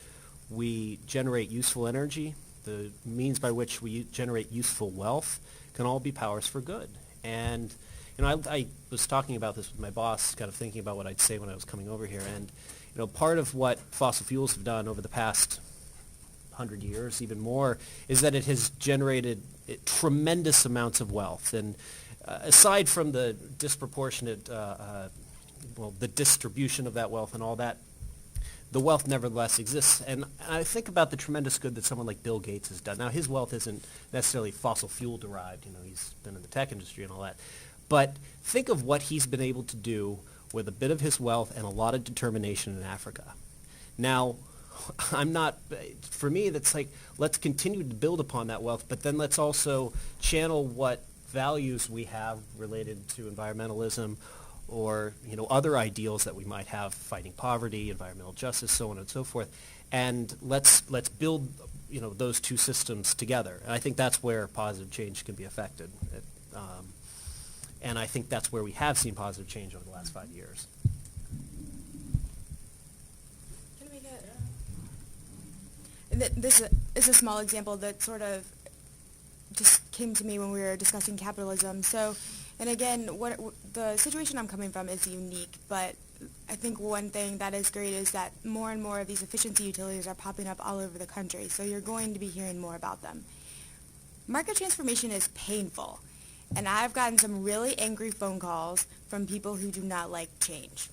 we generate useful energy, the means by which we generate useful wealth, can all be powers for good. And I was talking about this with my boss, kind of thinking about what I'd say when I was coming over here. And part of what fossil fuels have done over the past 100 years, even more, is that it has generated tremendous amounts of wealth. And aside from the disproportionate, the distribution of that wealth and all that, the wealth nevertheless exists. And I think about the tremendous good that someone like Bill Gates has done. Now, his wealth isn't necessarily fossil fuel derived. He's been in the tech industry and all that. But think of what he's been able to do with a bit of his wealth and a lot of determination in Africa. Now, for me, that's like, let's continue to build upon that wealth, but then let's also channel what values we have related to environmentalism or, other ideals that we might have, fighting poverty, environmental justice, so on and so forth. And let's build, those two systems together. And I think that's where positive change can be affected. And I think that's where we have seen positive change over the last 5 years. This is a small example that sort of just came to me when we were discussing capitalism. So, and again, the situation I'm coming from is unique, but I think one thing that is great is that more and more of these efficiency utilities are popping up all over the country, so you're going to be hearing more about them. Market transformation is painful, and I've gotten some really angry phone calls from people who do not like change.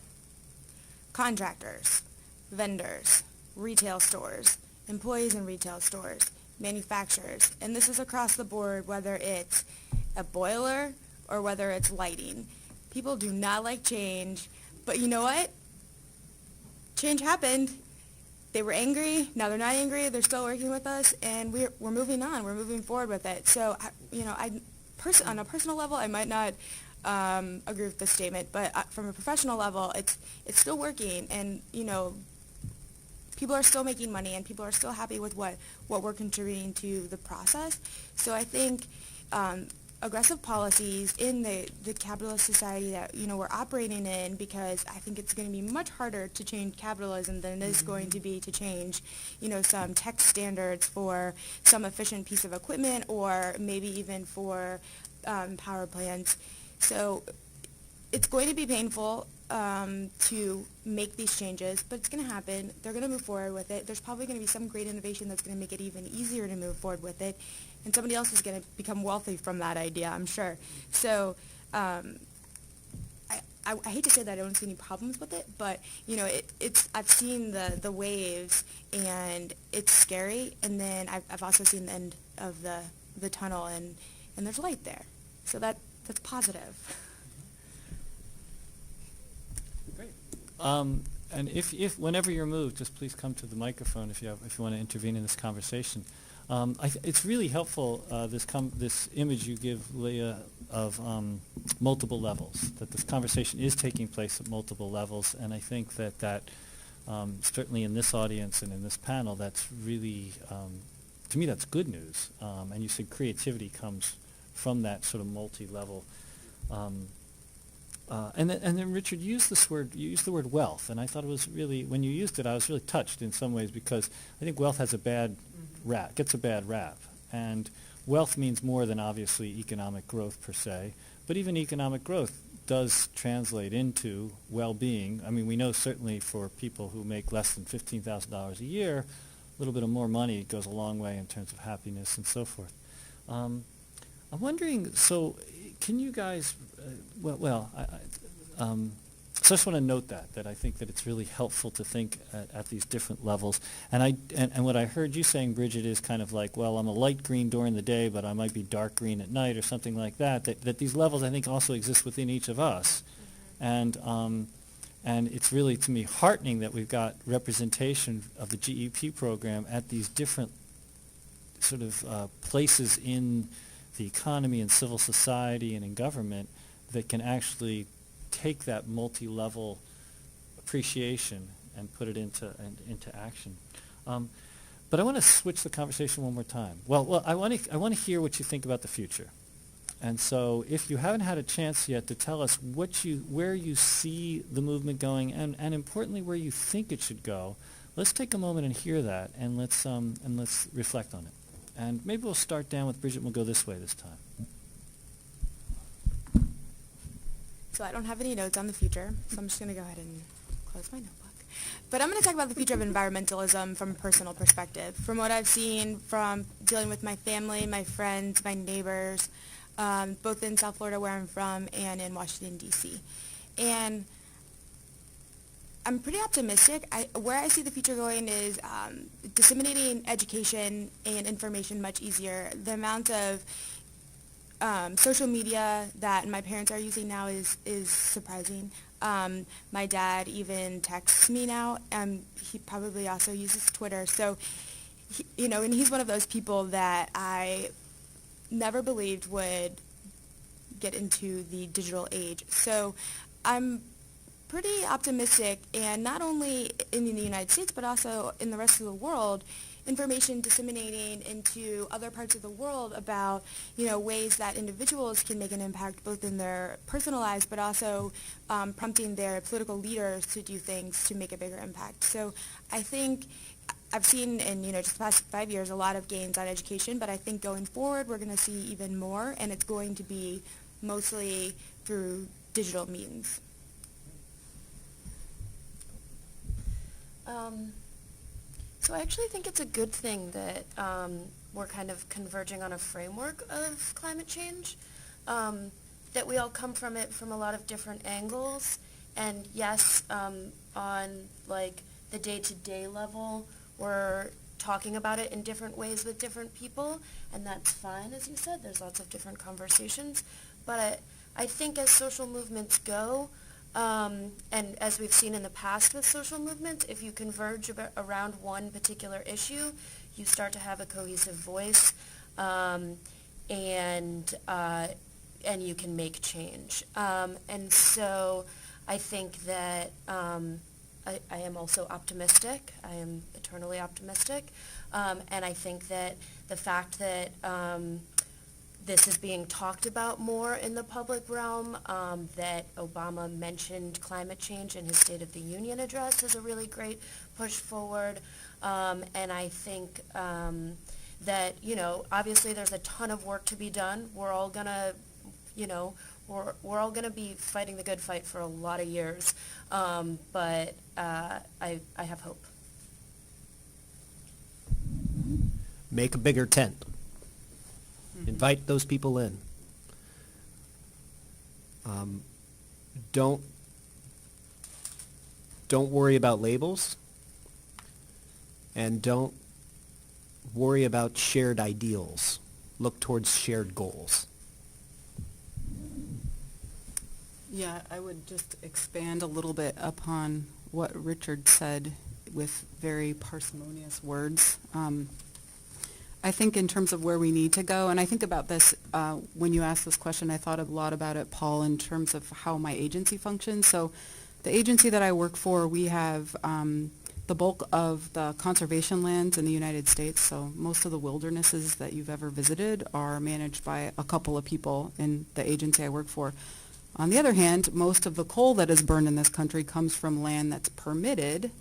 Contractors, vendors, retail stores, employees in retail stores, manufacturers, and this is across the board, whether it's a boiler or whether it's lighting. People do not like change, but you know what? Change happened. They were angry. Now they're not angry. They're still working with us, and we're moving on. We're moving forward with it. So, on a personal level, I might not agree with this statement, but from a professional level, it's still working, and people are still making money, and people are still happy with what we're contributing to the process. So I think aggressive policies in the capitalist society that we're operating in, because I think it's going to be much harder to change capitalism than it is going to be to change some tech standards for some efficient piece of equipment, or maybe even for power plants. So it's going to be painful to make these changes, but it's going to happen. They're going to move forward with it. There's probably going to be some great innovation that's going to make it even easier to move forward with it, and somebody else is going to become wealthy from that idea, I'm sure. So I hate to say that I don't see any problems with it, but I've seen the waves, and it's scary, and then I've also seen the end of the tunnel, and there's light there. So that's positive. And if whenever you're moved, just please come to the microphone if you want to intervene in this conversation. It's really helpful, this image you give, Leah, of multiple levels, that this conversation is taking place at multiple levels, and I think that certainly in this audience and in this panel, that's really, to me, that's good news. And you said creativity comes from that sort of multi-level. And then Richard, you used the word wealth, and I thought it was really, when you used it, I was really touched in some ways, because I think wealth has a bad rap, gets a bad rap, And wealth means more than obviously economic growth per se, but even economic growth does translate into well-being. I mean, we know certainly for people who make less than $15,000 a year, a little bit of more money goes a long way in terms of happiness and so forth. I'm wondering, so can you guys, so I just want to note that I think that it's really helpful to think at these different levels. And what I heard you saying, Bridget, is kind of like, well, I'm a light green during the day, but I might be dark green at night or something like that, that these levels, I think, also exist within each of us. And it's really, to me, heartening that we've got representation of the GEP program at these different sort of places in the economy and civil society and in government that can actually take that multi-level appreciation and put it into action. But I want to switch the conversation one more time. Well, I want to hear what you think about the future. And so if you haven't had a chance yet to tell us where you see the movement going and importantly where you think it should go, let's take a moment and hear that, and let's reflect on it. And maybe we'll start down with Bridget and we'll go this way this time. So I don't have any notes on the future, so I'm just going to go ahead and close my notebook. But I'm going to talk about the future of environmentalism from a personal perspective. From what I've seen from dealing with my family, my friends, my neighbors, both in South Florida where I'm from and in Washington, D.C. And I'm pretty optimistic. Where I see the future going is disseminating education and information much easier. The amount of social media that my parents are using now is surprising. My dad even texts me now. He probably also uses Twitter. So, and he's one of those people that I never believed would get into the digital age. So I'm pretty optimistic, and not only in the United States, but also in the rest of the world, information disseminating into other parts of the world about, ways that individuals can make an impact both in their personal lives, but also prompting their political leaders to do things to make a bigger impact. So I think I've seen in, just the past 5 years a lot of gains on education, but I think going forward we're going to see even more, and it's going to be mostly through digital means. So I actually think it's a good thing that we're kind of converging on a framework of climate change, that we all come from it from a lot of different angles. And yes, on like the day-to-day level, we're talking about it in different ways with different people, and that's fine, as you said. There's lots of different conversations. But I think as social movements go, and as we've seen in the past with social movements, if you converge around one particular issue, you start to have a cohesive voice, and you can make change. And so I think that I am also optimistic. I am eternally optimistic. And I think that the fact that this is being talked about more in the public realm, that Obama mentioned climate change in his State of the Union address is a really great push forward. And I think that, obviously there's a ton of work to be done. We're all going to, we're all going to be fighting the good fight for a lot of years. But I have hope. Make a bigger tent. Invite those people in. Don't worry about labels, and don't worry about shared ideals. Look towards shared goals. Yeah, I would just expand a little bit upon what Richard said with very parsimonious words. I think in terms of where we need to go, and I think about this when you asked this question, I thought a lot about it, Paul, in terms of how my agency functions. So the agency that I work for, we have the bulk of the conservation lands in the United States. So most of the wildernesses that you've ever visited are managed by a couple of people in the agency I work for. On the other hand, most of the coal that is burned in this country comes from land that's permitted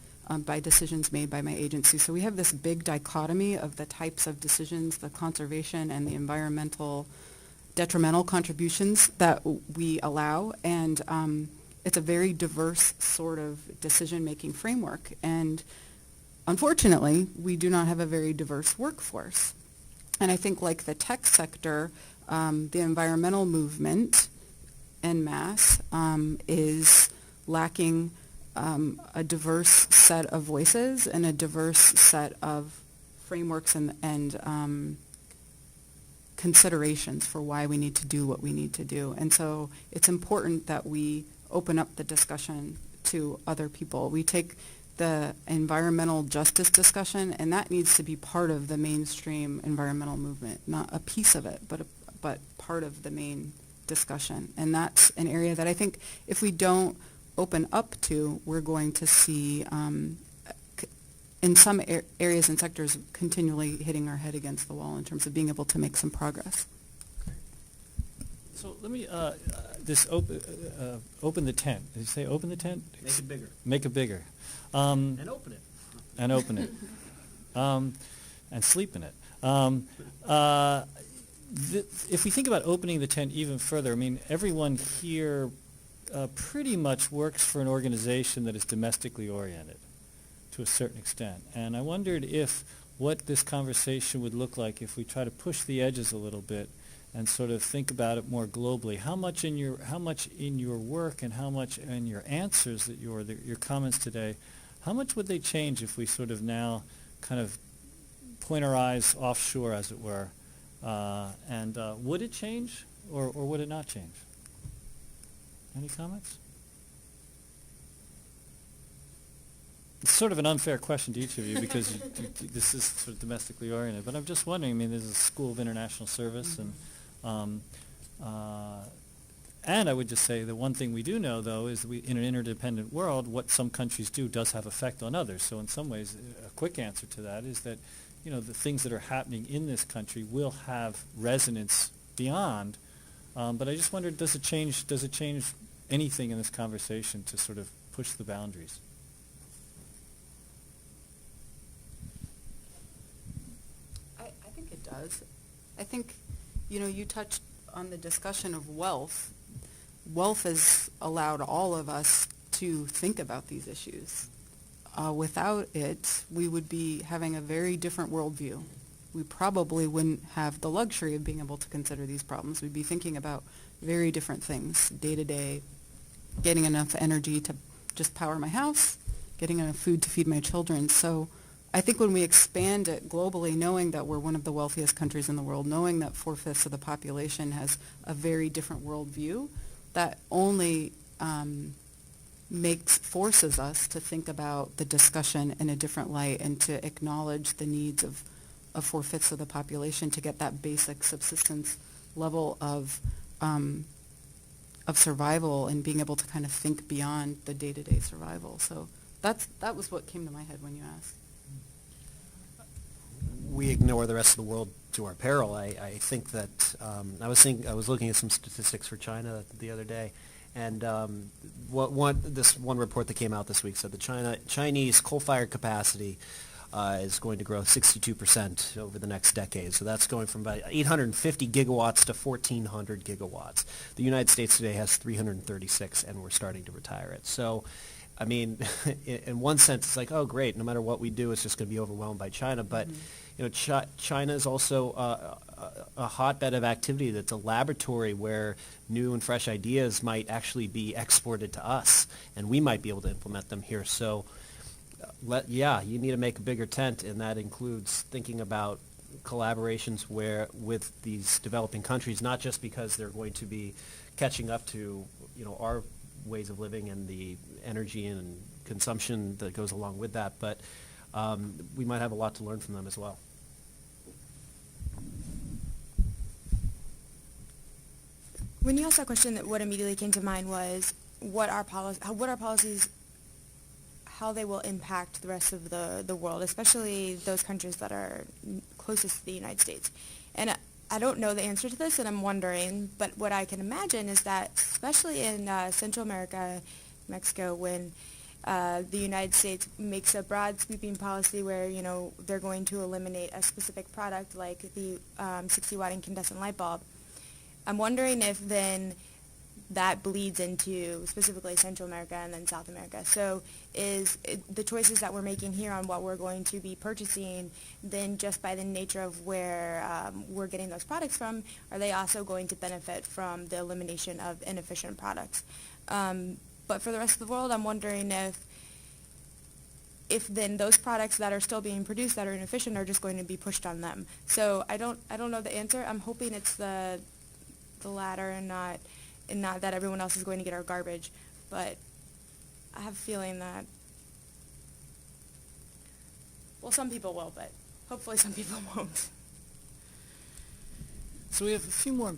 by decisions made by my agency. So we have this big dichotomy of the types of decisions, the conservation and the environmental detrimental contributions that we allow, and it's a very diverse sort of decision-making framework. And unfortunately, we do not have a very diverse workforce. And I think like the tech sector, the environmental movement en masse is lacking a diverse set of voices and a diverse set of frameworks and considerations for why we need to do what we need to do. And so it's important that we open up the discussion to other people. We take the environmental justice discussion, and that needs to be part of the mainstream environmental movement, not a piece of it, but part of the main discussion. And that's an area that I think if we don't open up to, we're going to see in some areas and sectors continually hitting our head against the wall in terms of being able to make some progress. So let me open the tent. Did you say open the tent? Make it bigger. Make it bigger. And open it. And open it. And sleep in it. If we think about opening the tent even further, I mean, everyone here pretty much works for an organization that is domestically oriented to a certain extent. And I wondered if what this conversation would look like if we try to push the edges a little bit and sort of think about it more globally. How much in your work and how much in your answers that your comments today, how much would they change if we sort of now kind of point our eyes offshore, as it were? And would it change or would it not change? Any comments? It's sort of an unfair question to each of you because this is sort of domestically oriented. But I'm just wondering, I mean, there's a School of International Service, and I would just say the one thing we do know, though, is that in an interdependent world, what some countries do does have effect on others. So in some ways, a quick answer to that is that, you know, the things that are happening in this country will have resonance beyond. But I just wondered, does it change anything in this conversation to sort of push the boundaries? I think it does. I think, you know, you touched on the discussion of wealth. Wealth has allowed all of us to think about these issues. Without it, we would be having a very different worldview. We probably wouldn't have the luxury of being able to consider these problems. We'd be thinking about very different things day to day, getting enough energy to just power my house, getting enough food to feed my children. So I think when we expand it globally, knowing that we're one of the wealthiest countries in the world, knowing that 4/5 of the population has a very different worldview, that only forces us to think about the discussion in a different light and to acknowledge the needs of 4/5 of the population to get that basic subsistence level of survival and being able to kind of think beyond the day-to-day survival. So that was what came to my head when you asked. We ignore the rest of the world to our peril. I think that I was looking at some statistics for China the other day, and this one report that came out this week said the Chinese coal-fired capacity is going to grow 62% over the next decade. So that's going from about 850 gigawatts to 1,400 gigawatts. The United States today has 336, and we're starting to retire it. So, I mean, in one sense, it's like, oh, great, no matter what we do, it's just going to be overwhelmed by China. But, you know, China is also a hotbed of activity that's a laboratory where new and fresh ideas might actually be exported to us, and we might be able to implement them here. So, you need to make a bigger tent, and that includes thinking about collaborations with these developing countries, not just because they're going to be catching up to, you know, our ways of living and the energy and consumption that goes along with that, but we might have a lot to learn from them as well. When you asked that question, what immediately came to mind was what our policies, how they will impact the rest of the world, especially those countries that are closest to the United States. And I don't know the answer to this, and I'm wondering, but what I can imagine is that, especially in Central America, Mexico, when the United States makes a broad sweeping policy where, they're going to eliminate a specific product like the 60-watt incandescent light bulb. I'm wondering if then that bleeds into specifically Central America and then South America. So the choices that we're making here on what we're going to be purchasing, then just by the nature of where we're getting those products from, are they also going to benefit from the elimination of inefficient products? But for the rest of the world, I'm wondering if then those products that are still being produced that are inefficient are just going to be pushed on them. So I don't know the answer. I'm hoping it's the latter and not that everyone else is going to get our garbage. But I have a feeling that, well, some people will, but hopefully some people won't. So we have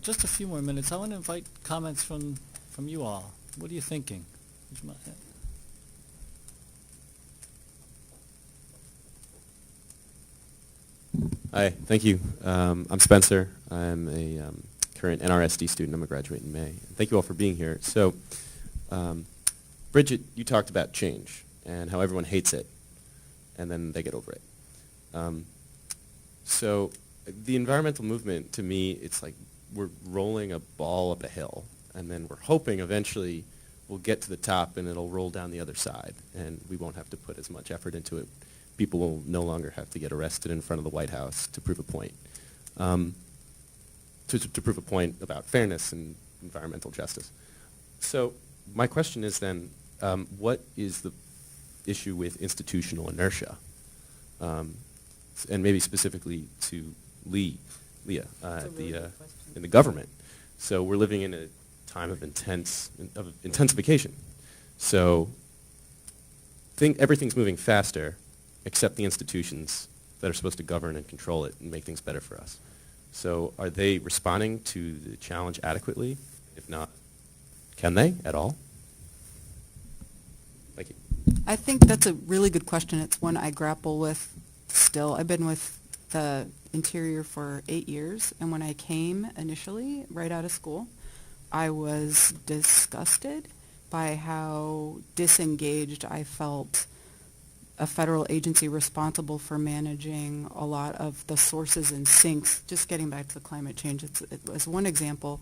just a few more minutes. I want to invite comments from you all. What are you thinking? Hi, thank you. I'm Spencer. I'm a current NRSD student. I'm a graduate in May. Thank you all for being here. So, Bridget, you talked about change and how everyone hates it, and then they get over it. So the environmental movement, to me, it's like we're rolling a ball up a hill, and then we're hoping eventually we'll get to the top and it'll roll down the other side, and we won't have to put as much effort into it. People will no longer have to get arrested in front of the White House to prove a point. To prove a point about fairness and environmental justice. So my question is then, what is the issue with institutional inertia? And maybe specifically to Leah, in the government. So we're living in a time of intensification. So everything's moving faster, except the institutions that are supposed to govern and control it and make things better for us. So are they responding to the challenge adequately? If not, can they at all? Thank you. I think that's a really good question. It's one I grapple with still. I've been with the Interior for 8 years, and when I came initially, right out of school, I was disgusted by how disengaged I felt a federal agency responsible for managing a lot of the sources and sinks. Just getting back to the climate change, as one example,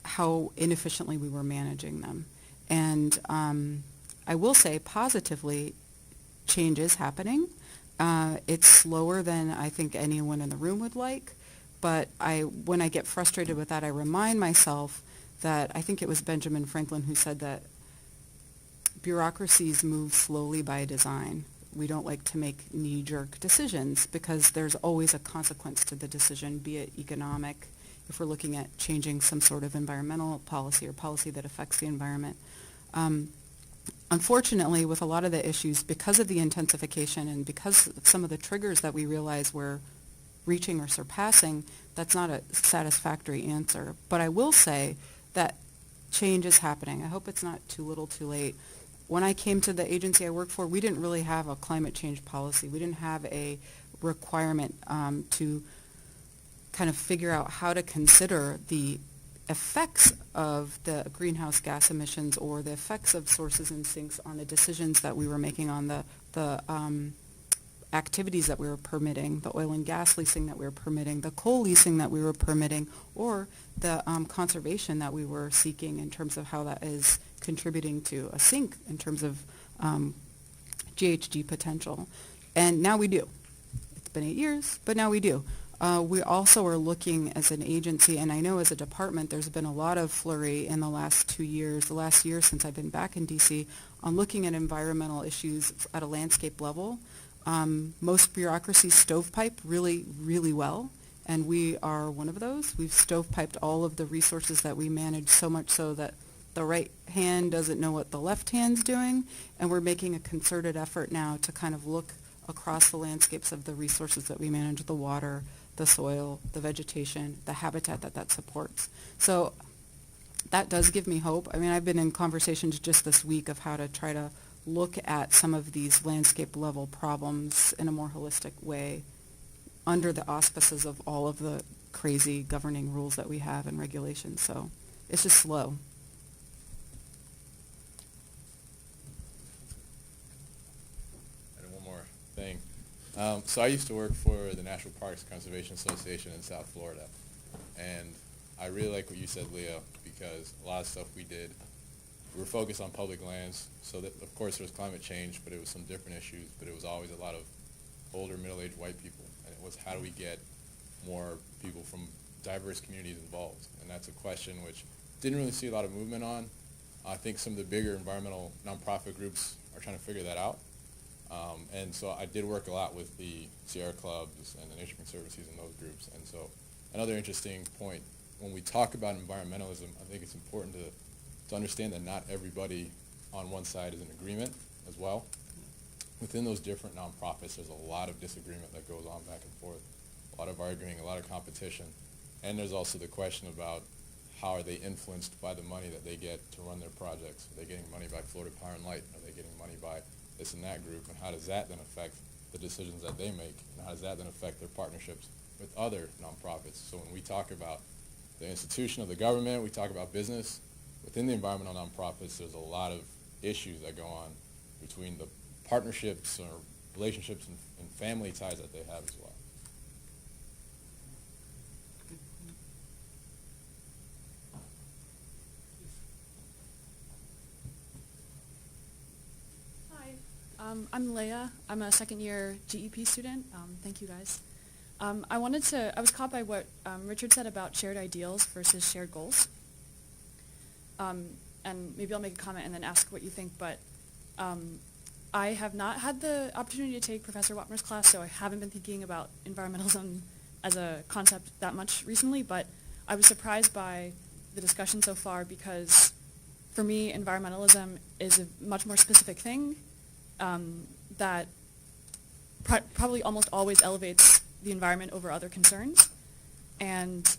how inefficiently we were managing them. And I will say positively, change is happening. It's slower than I think anyone in the room would like, but when I get frustrated with that, I remind myself that I think it was Benjamin Franklin who said that bureaucracies move slowly by design. We don't like to make knee-jerk decisions because there's always a consequence to the decision, be it economic, if we're looking at changing some sort of environmental policy or policy that affects the environment. Unfortunately, with a lot of the issues, because of the intensification and because of some of the triggers that we realize we're reaching or surpassing, that's not a satisfactory answer. But I will say that change is happening. I hope it's not too little too late. When I came to the agency I work for, we didn't really have a climate change policy. We didn't have a requirement to kind of figure out how to consider the effects of the greenhouse gas emissions or the effects of sources and sinks on the decisions that we were making on the activities that we were permitting, the oil and gas leasing that we were permitting, the coal leasing that we were permitting, or the conservation that we were seeking in terms of how that is contributing to a sink in terms of GHG potential. And now we do. It's been 8 years, but now we do. We also are looking as an agency, and I know as a department there's been a lot of flurry in the last 2 years, the last year since I've been back in D.C., on looking at environmental issues at a landscape level. Most bureaucracies stovepipe really, really well, and we are one of those. We've stovepiped all of the resources that we manage, so much so that the right hand doesn't know what the left hand's doing, and we're making a concerted effort now to kind of look across the landscapes of the resources that we manage, the water, the soil, the vegetation, the habitat that supports. So that does give me hope. I mean, I've been in conversations just this week of how to try to look at some of these landscape level problems in a more holistic way under the auspices of all of the crazy governing rules that we have and regulations. So it's just slow. So I used to work for the National Parks Conservation Association in South Florida, and I really like what you said, Leah, because a lot of stuff we did, we were focused on public lands, so that, of course, there was climate change, but it was some different issues, but it was always a lot of older, middle-aged white people, and it was how do we get more people from diverse communities involved, and that's a question which didn't really see a lot of movement on. I think some of the bigger environmental nonprofit groups are trying to figure that out. And so I did work a lot with the Sierra Clubs and the Nature Conservancies and those groups. And so another interesting point, when we talk about environmentalism, I think it's important to understand that not everybody on one side is in agreement as well. Within those different nonprofits, there's a lot of disagreement that goes on back and forth, a lot of arguing, a lot of competition. And there's also the question about how are they influenced by the money that they get to run their projects? Are they getting money by Florida Power and Light? Are they getting money by this and that group? And how does that then affect the decisions that they make? And how does that then affect their partnerships with other nonprofits? So when we talk about the institution of the government, we talk about business, within the environmental nonprofits, there's a lot of issues that go on between the partnerships or relationships and family ties that they have as well. I'm Leah. I'm a second-year GEP student. Thank you, guys. I was caught by what Richard said about shared ideals versus shared goals. And maybe I'll make a comment and then ask what you think, but I have not had the opportunity to take Professor Watmer's class, so I haven't been thinking about environmentalism as a concept that much recently, but I was surprised by the discussion so far because for me, environmentalism is a much more specific thing that probably almost always elevates the environment over other concerns. And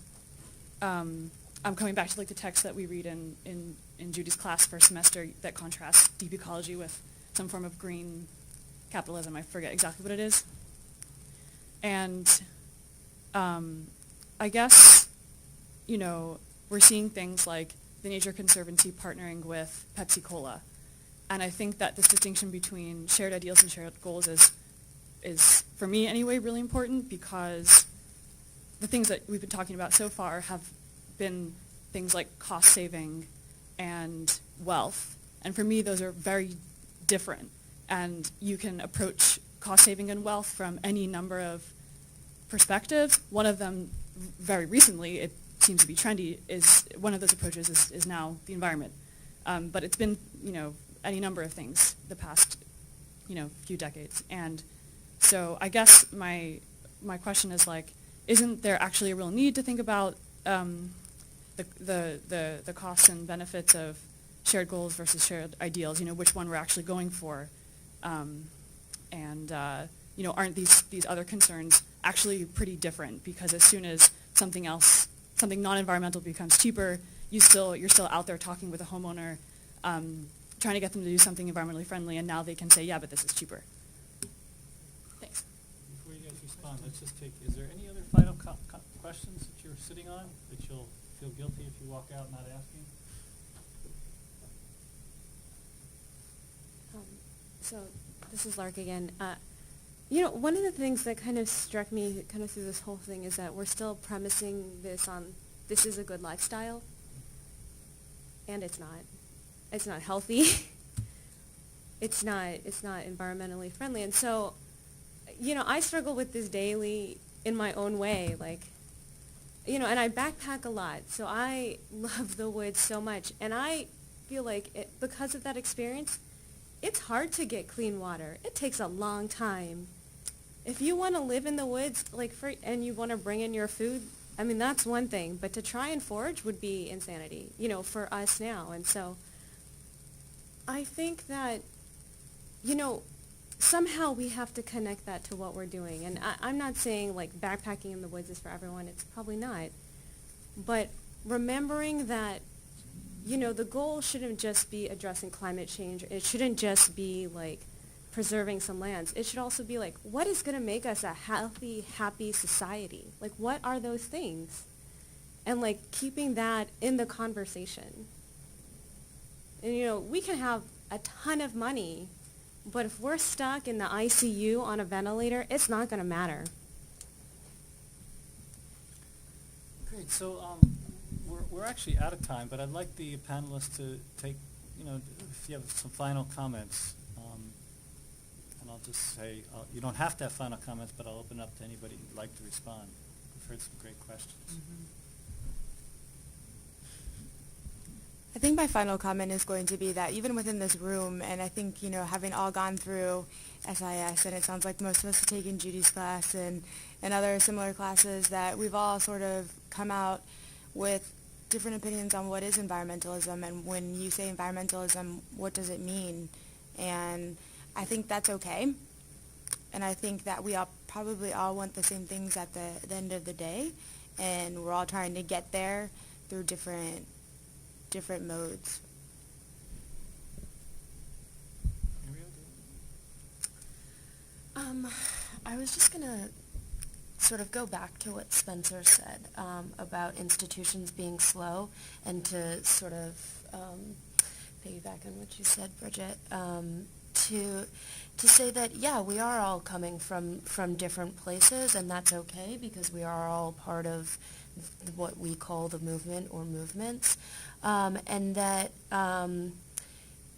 I'm coming back to like the text that we read in Judy's class first semester that contrasts deep ecology with some form of green capitalism. I forget exactly what it is. And I guess, we're seeing things like the Nature Conservancy partnering with Pepsi Cola. And I think that this distinction between shared ideals and shared goals is, for me anyway, really important because the things that we've been talking about so far have been things like cost saving and wealth. And for me, those are very different. And you can approach cost saving and wealth from any number of perspectives. One of them, very recently, it seems to be trendy, is one of those approaches is now the environment. But it's been, any number of things the past, few decades. And so I guess my question is like, isn't there actually a real need to think about the costs and benefits of shared goals versus shared ideals? Which one we're actually going for, and aren't these other concerns actually pretty different? Because as soon as something non-environmental becomes cheaper, you're still out there talking with a homeowner, trying to get them to do something environmentally friendly, and now they can say, yeah, but this is cheaper. Thanks. Before you guys respond, let's just is there any other final questions that you're sitting on that you'll feel guilty if you walk out not asking? So this is Lark again. One of the things that kind of struck me kind of through this whole thing is that we're still premising this on this is a good lifestyle, and it's not. It's not healthy. It's not environmentally friendly. And so, I struggle with this daily in my own way, and I backpack a lot. So I love the woods so much. And I feel like because of that experience, it's hard to get clean water. It takes a long time. If you want to live in the woods, and you want to bring in your food, that's one thing. But to try and forage would be insanity, for us now. And so I think that, somehow we have to connect that to what we're doing. And I'm not saying backpacking in the woods is for everyone. It's probably not. But remembering that, the goal shouldn't just be addressing climate change. It shouldn't just be preserving some lands. It should also be what is going to make us a healthy, happy society? What are those things? And keeping that in the conversation. And, we can have a ton of money, But if we're stuck in the ICU on a ventilator, it's not going to matter. Great. So we're actually out of time, but I'd like the panelists to take, if you have some final comments. And I'll just say, you don't have to have final comments, but I'll open up to anybody who'd like to respond. We've heard some great questions. Mm-hmm. I think my final comment is going to be that even within this room, and I think, having all gone through SIS, and it sounds like most of us have taken Judy's class and other similar classes, that we've all sort of come out with different opinions on what is environmentalism, and when you say environmentalism, what does it mean? And I think that's okay. And I think that we all probably all want the same things at the end of the day, and we're all trying to get there through different modes. I was just going to sort of go back to what Spencer said about institutions being slow, and to sort of piggyback on what you said, Bridget, to say that, yeah, we are all coming from different places, and that's okay, because we are all part of what we call the movement or movements, and that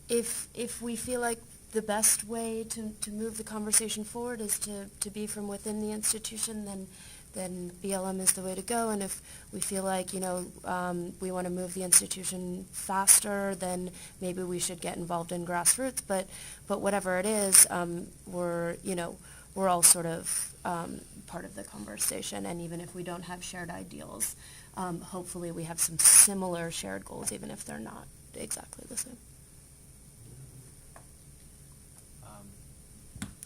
if we feel like the best way to move the conversation forward is to be from within the institution, then BLM is the way to go. And if we feel like, we want to move the institution faster, then maybe we should get involved in grassroots. But whatever it is, we're all sort of part of the conversation. And even if we don't have shared ideals, hopefully we have some similar shared goals, even if they're not exactly the same.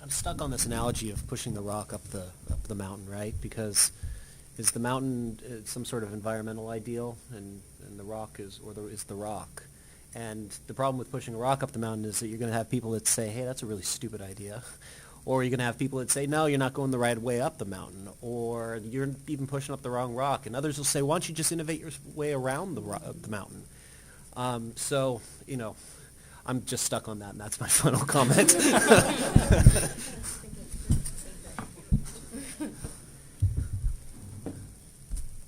I'm stuck on this analogy of pushing the rock up the mountain, right? Because is the mountain some sort of environmental ideal, and the rock is the rock? And the problem with pushing a rock up the mountain is that you're going to have people that say, hey, that's a really stupid idea. Or you're going to have people that say, no, you're not going the right way up the mountain. Or you're even pushing up the wrong rock. And others will say, why don't you just innovate your way around the mountain? So, I'm just stuck on that, and that's my final comment.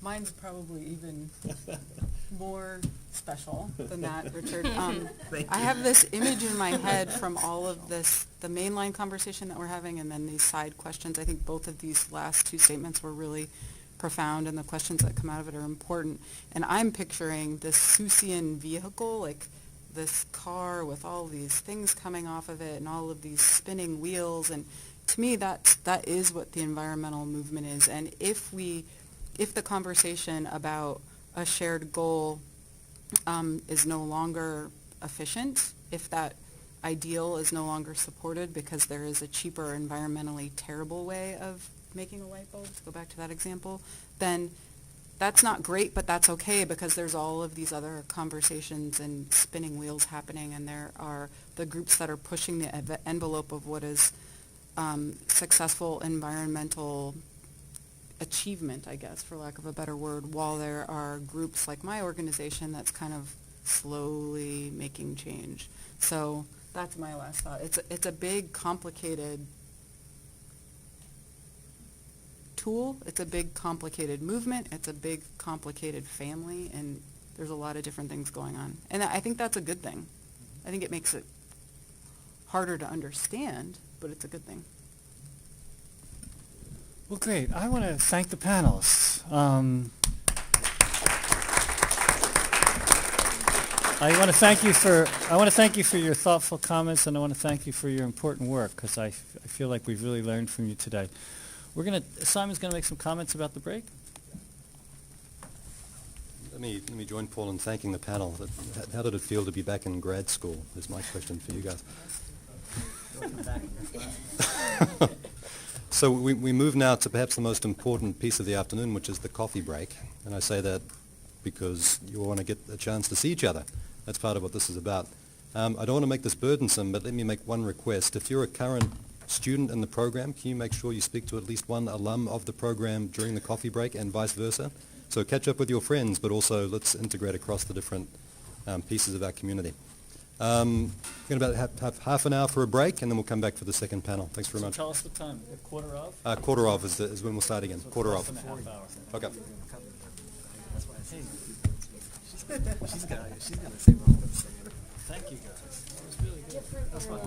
Mine's probably even more special than that, Richard. I have this image in my head from all of this, the mainline conversation that we're having, and then these side questions. I think both of these last two statements were really profound, and the questions that come out of it are important. And I'm picturing this Seussian vehicle, like this car with all these things coming off of it and all of these spinning wheels, and to me that is what the environmental movement is. And if the conversation about a shared goal is no longer efficient, if that ideal is no longer supported because there is a cheaper, environmentally terrible way of making a light bulb, to go back to that example, then that's not great, but that's okay, because there's all of these other conversations and spinning wheels happening, and there are the groups that are pushing the envelope of what is successful environmental achievement, I guess, for lack of a better word, while there are groups like my organization that's kind of slowly making change. So that's my last thought. It's a big, complicated tool. It's a big, complicated movement. It's a big, complicated family, and there's a lot of different things going on. And I think that's a good thing. I think it makes it harder to understand, but it's a good thing. Well, great. I want to thank the panelists. I want to thank you for your thoughtful comments, and I want to thank you for your important work, because I feel like we've really learned from you today. Simon's going to make some comments about the break. Let me join Paul in thanking the panel. How did it feel to be back in grad school, is my question for you guys. So we move now to perhaps the most important piece of the afternoon, which is the coffee break. And I say that because you want to get a chance to see each other. That's part of what this is about. I don't want to make this burdensome, but let me make one request. If you're a current student in the program, can you make sure you speak to at least one alum of the program during the coffee break, and vice versa? So catch up with your friends, but also let's integrate across the different pieces of our community. We're going to have half an hour for a break, and then we'll come back for the second panel. Thanks very So much. tell us the time. A quarter of? Quarter of is when we'll start again. Quarter Less of. than a half hour. Okay. She's gonna say what I'm gonna say. Thank you, guys. That was really good. That's fun.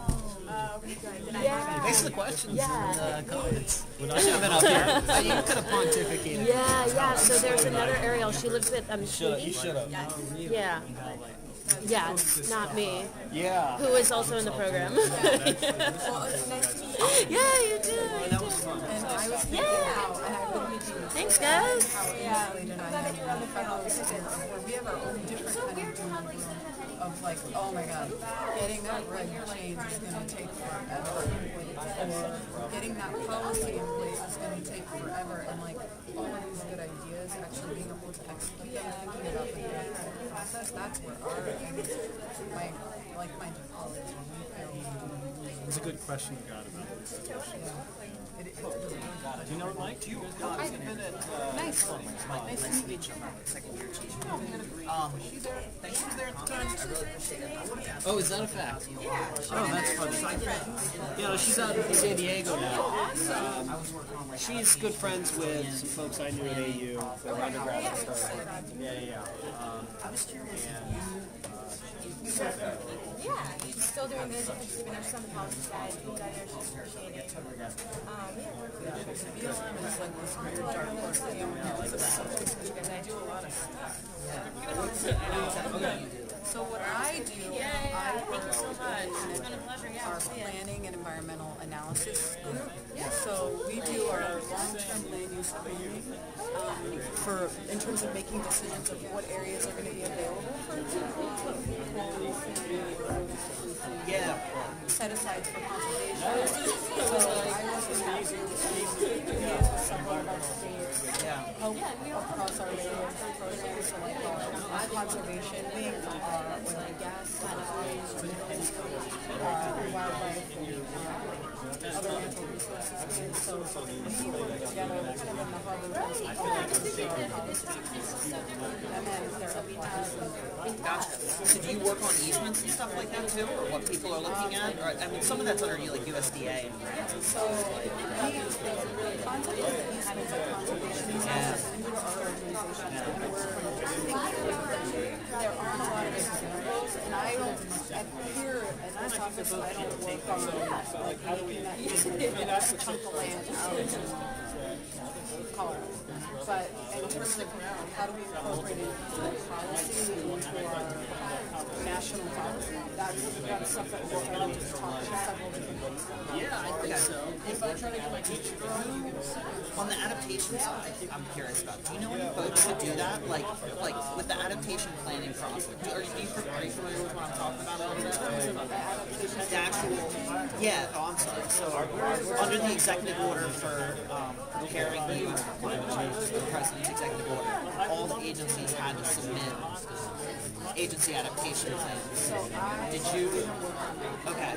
Yeah. Thanks for the questions Yeah. and comments. Would I should have been up here. You could have pontificated. Yeah. So there's another Ariel. She lives with You Katie. should have. Yeah. Yes, not me. Yeah. Who is also in the program. Yeah, you do. That was fun. Yeah. Thanks, guys. We have our own different kind of doom room of like, oh my God, getting that red change is going to take forever. Or getting that policy in place is going to take forever. And like all of these good ideas, actually being able to execute them, thinking about the bureaucratic process, that's where our, my like-minded colleagues, we feel It's a good question you got about this. Do you know Mike? Nice to meet you. Oh, is that a fact? Oh, that's funny. You know, she's out in San Diego now. She's good friends with some folks I knew at AU. They were undergraduate stuff. Yeah. Yeah, she's still doing this. She's even her son policy side. You got her, she's appreciated. So what I do, I work with our planning and environmental analysis group. So we do our long-term land use planning for, in terms of making decisions of what areas are going to be available for Yeah. set aside for conservation. So I work with that group, several of our states, help across our regulatory programs, so like our conservation wing, oil and gas, wildlife, and other natural resources wing. So we work together kind of in the Harvard Policy and then they're applied. Gotcha. So do you work on easements and stuff like that too, or what people are looking at? Or, I mean, some of that's under like USDA. So the concept of the easements and conservation easements is new to our organization. There aren't a lot of examples, and I don't, here in this office, I don't work on like making that easement, chunk of land out in Colorado. But in terms of how do we incorporate it into policy, into our national policy, that's stuff that we're going to talk to several different places. Yeah, I think so. If I try to get my teacher on the adaptation side, I'm curious about. Do you know any folks that do that? Like with the adaptation planning process. Are you familiar with what I'm talking about a little bit? The actual, yeah. Oh, I'm sorry. So under the executive order for carrying the climate change, the president's executive order, all the agencies had to submit agency adaptation plans. Did you? Okay.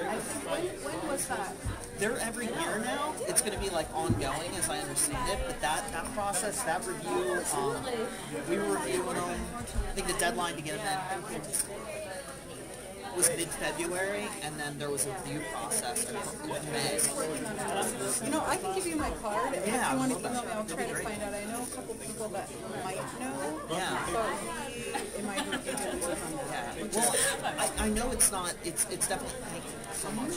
When was that? They're every year now. It's going to be like ongoing, as I understand it. But that process, that review, we were reviewing them. I think the deadline to get them in was mid-February, and then there was a review process in May. You know, I can give you my card. If Yeah, you want to I'd love email that. me, I'll That'd try be to great. find out. I know a couple people that might know. Yeah. But we, in my group, we did work on that. Yeah. Well, I know it's not. It's definitely. Thank you so much.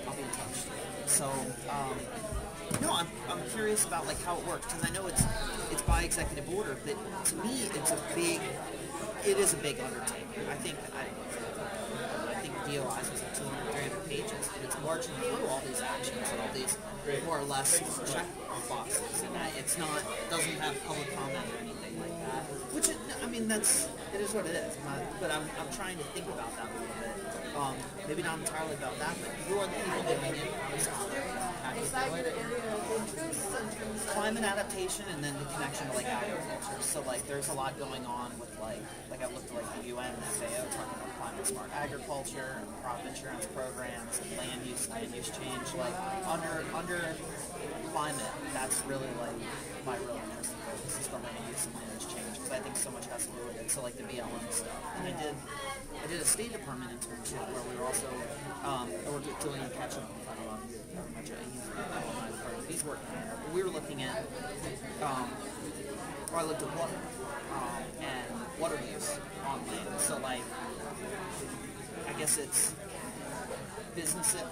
I'll be in touch. So, no, I'm curious about like how it works, because I know it's by executive order, but to me it is a big undertaking. I think DOI was like 200, 300 pages, and it's marching through all these actions and all these more or less check boxes, and doesn't have public comment or anything like that. Which it is what it is. But I'm trying to think about that a little bit. Maybe not entirely about that, but who are the people doing it? Is that your area of interest in terms of Climate adaptation, and then the connection to like agriculture. So like there's a lot going on with like I looked at like the UN and FAO talking about climate smart agriculture and crop insurance programs and land use change. Like under climate, that's really like my real interest and focus is the land use and land change, because I think so much has to do with it. So like the BLM stuff. And I did a State Department internship where we were also, I worked with Julian Ketchum, I don't know if you ever met Jay, he's an alumni program. He's working on it. But we were looking at, I looked at water, and water use on land. So like, I guess it's businesses,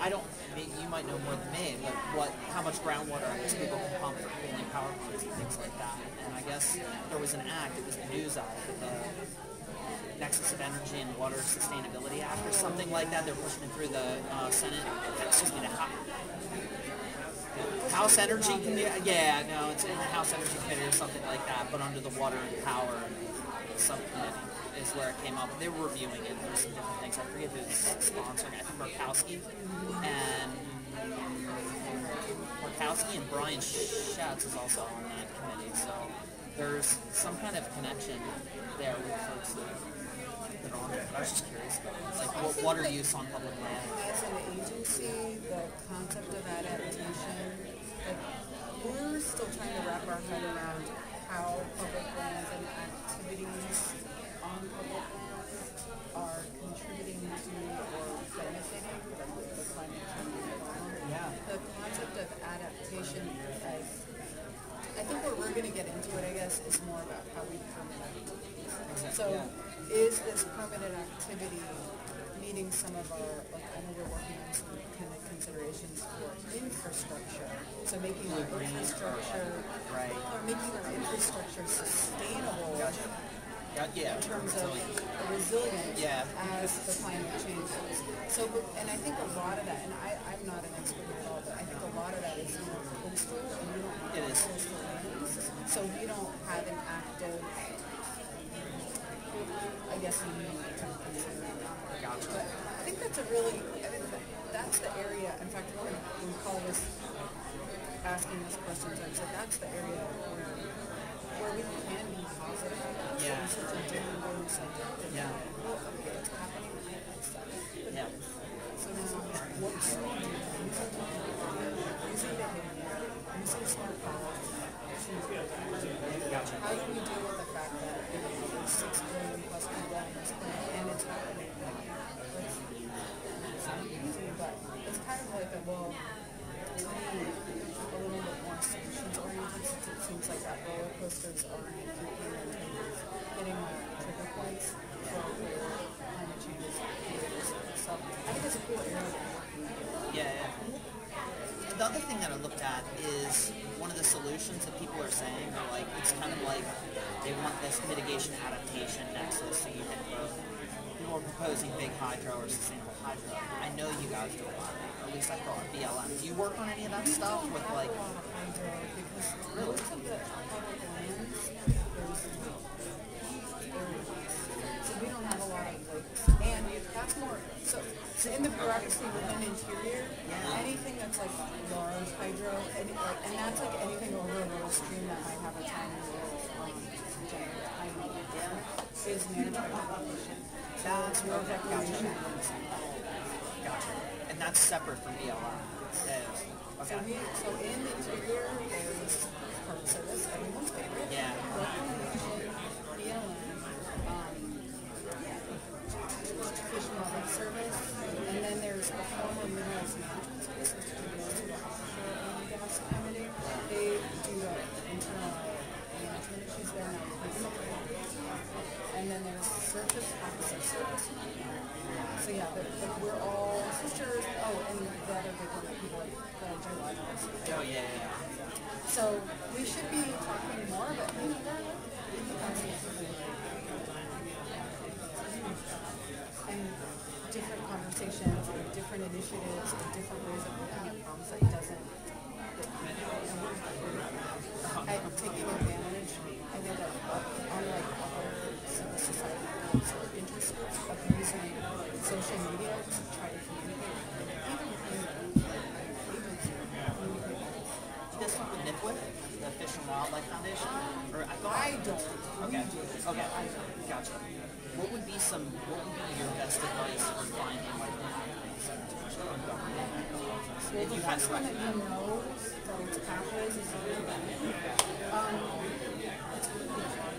you might know more than me, but how much groundwater I guess people can pump for cooling power plants and things like that. And I guess there was an act, it was the News Act, the Nexus of Energy and Water Sustainability Act or something like that. They're pushing it through the Senate, the House Energy Committee, it's in the House Energy Committee or something like that, but under the Water and Power Subcommittee is where it came up. They were reviewing it. There's some different things. I forget who's sponsoring. I think Murkowski and Brian Schatz is also on that committee. So there's some kind of connection there with folks that are on it. But I was just curious about it. Like what water use on public land. As an agency, the concept of adaptation, like, we're still trying to wrap our head around how public lands and activities on public lands are contributing to or benefiting the climate change problem. Yeah. The concept of adaptation, I think where we're going to get into it, I guess, is more about how we permit activities. So is this permitted activity meeting some of our, like, I know we're working on some kind of considerations for infrastructure. So making our infrastructure, or making our infrastructure sustainable in terms of resilience as the climate changes. So, and I think a lot of that, and I'm not an expert at all, but I think a lot of that is more coastal, and we don't have coastal lands. So we don't have an active, I guess, need to consider that. But I think that's that's the area, in fact, when Paul was asking this question, I said that's the area where we can be positive about it. It's such a different way to say it. Well, okay, it's happening, it's such. So now, what can we do? Using behavior, using smart policy, how do we deal with the fact that there's 6 billion plus people on this planet, and it's happening? It's not easy, but it's kind of like to me, a little bit more solutions oriented, since it seems like that roller coasters are hitting trigger points for where climate change is created. So I think it's a cool area. The other thing that I looked at is one of the solutions that people are saying are like, it's kind of like they want this mitigation adaptation nexus so you hit both. People are proposing big hydro or sustainable hydro. I know you guys do a lot, or at least I thought BLM. Do you work on any of that stuff with like? Because most of the public lands, there's areas. So we don't have a lot of lakes. And that's more, so in the bureaucracy within interior, anything that's like large hydro, and that's like anything over a little stream that might have a tiny little is managed by population. That's where recreation comes in. Gotcha. And that's separate from BLM. So in the interior, there's Park Service, everyone's favorite. Recreation, BLM, Fish and Wildlife Service, and then there's the former Minerals Management Service, which goes to the offshore oil and gas committee. They do the internal management issues there now. And then there's Surface Office of Service. So yeah, we're all sisters. Oh, and the other big one that people like geologists. So we should be talking more about and different conversations and different initiatives and different ways of looking at problems that doesn't taking advantage, I think, of unlike other civil society groups or interest groups, of using social media to try to communicate, even This one with NIFWIC, the Fish and Wildlife Foundation? Or I don't. Okay. Gotcha. What would be your best advice for finding like Well, if the you had to first one that recommend. you know that its pathways is really bad. It's really good because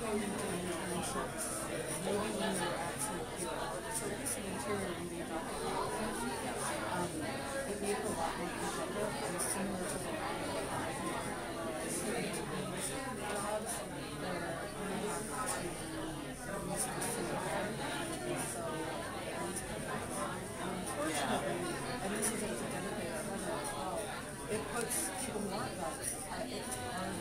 when you do internships, maybe when you're at some so at least in interior reading document, it made it a lot more competitive and similar to the jobs where you have to use specific so unfortunately, and this is a dedicated program as well, it puts people more at risk. It's hard.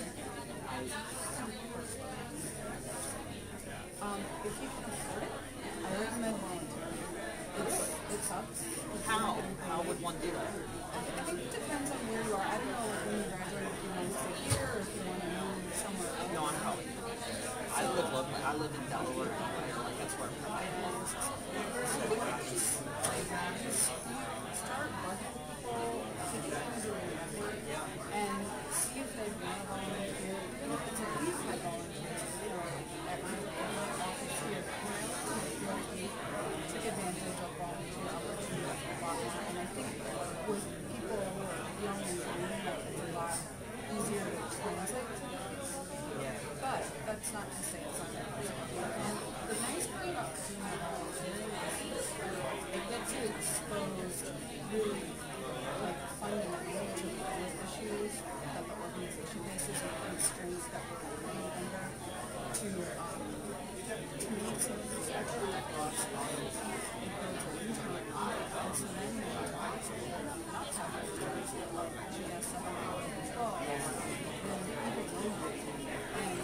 If you can afford it, I recommend volunteering. It sucks. How would one do that? I think it depends on where you are. I don't know like when you graduate if you want to stay here or if you want to move somewhere else. No, I'm probably. I live locally. I live in Delaware. Like that's where I'm from. Start working with people, take it into your network, and see if they want to volunteer. Even if it's a week I volunteer, at my office here, took advantage of volunteer opportunities a lot more. And I think with people who are young and green, it's a lot easier to translate to them. But that's not to say it's not possible. And the nice part about doing volunteering is it gets you exposed really like fundamentally to the real issues that the organization faces and the constraints that we're living under to meet some of these actually across bodies and go to intern. And so then you're not having to like GS 7 and 12 then people know you. And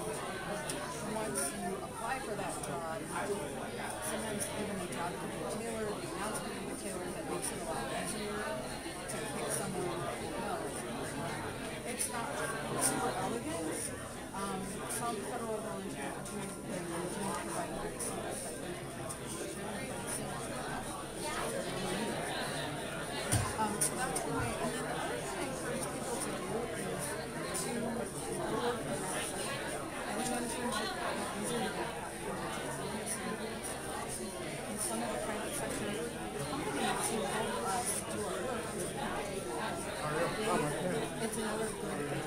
once you apply for that job, sometimes even the job can be tailored, the announcement can be tailored, that makes it a lot easier to pick someone that you know. It's not super elegant. Some federal volunteer opportunities that they do provide very simple stipend and transportation, but it's not so that's one way. And then the other thing I encourage people to do is to work in that sector. And an internship is easy to get in some of the private sector companies who help us do our work. It's another good thing.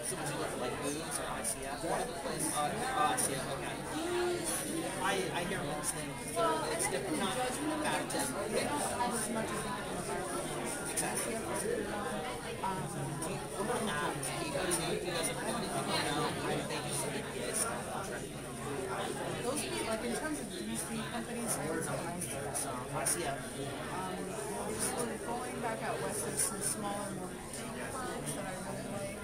So would you look at like Boots or ICF? One of the places. ICF. Okay. I hear most things. Well, It's and different. not Not judgment of back it, just they don't have as much as ICF is good on. What about apps? Do you guys know anything about how they use the GPS contract? Those would be like in terms of DC companies, I would say ICF. ICF. So going back out west, there's some smaller, more boutique firms that I really like.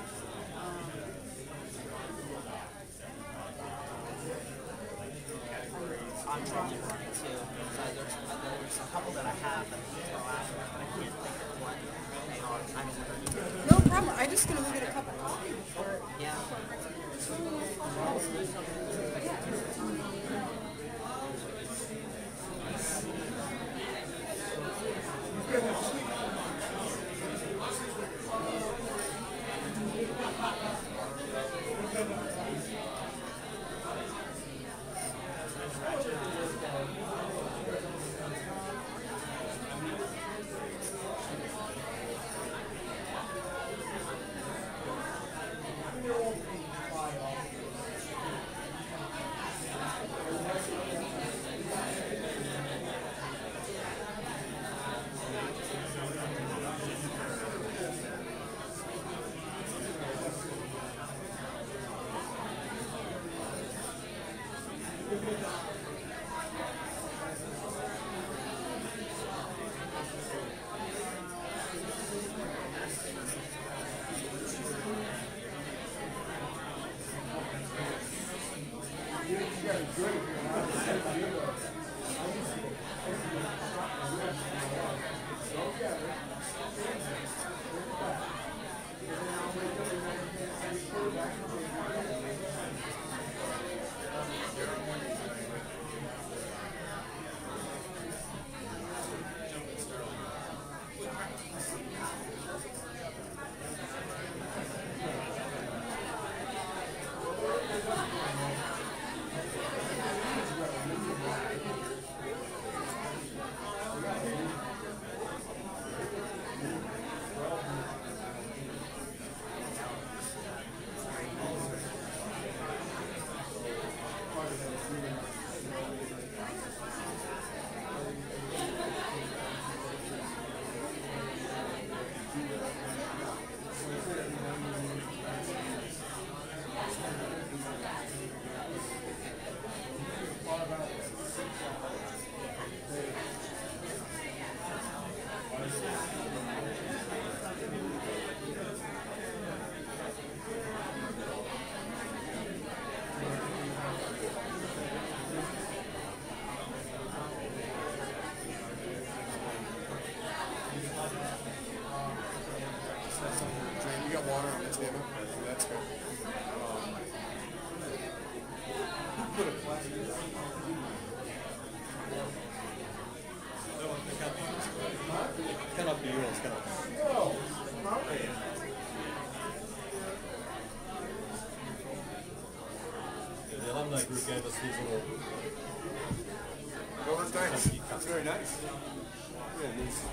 I'm trying to run it too. There's a couple that I have that I can throw after, but I can't think of what they are. I mean, No problem. I'm just gonna go get a cup of coffee before. yeah. Cannot be yours, cannot. The alumni group gave us these little... Oh, thanks. That's very nice. Yeah, nice.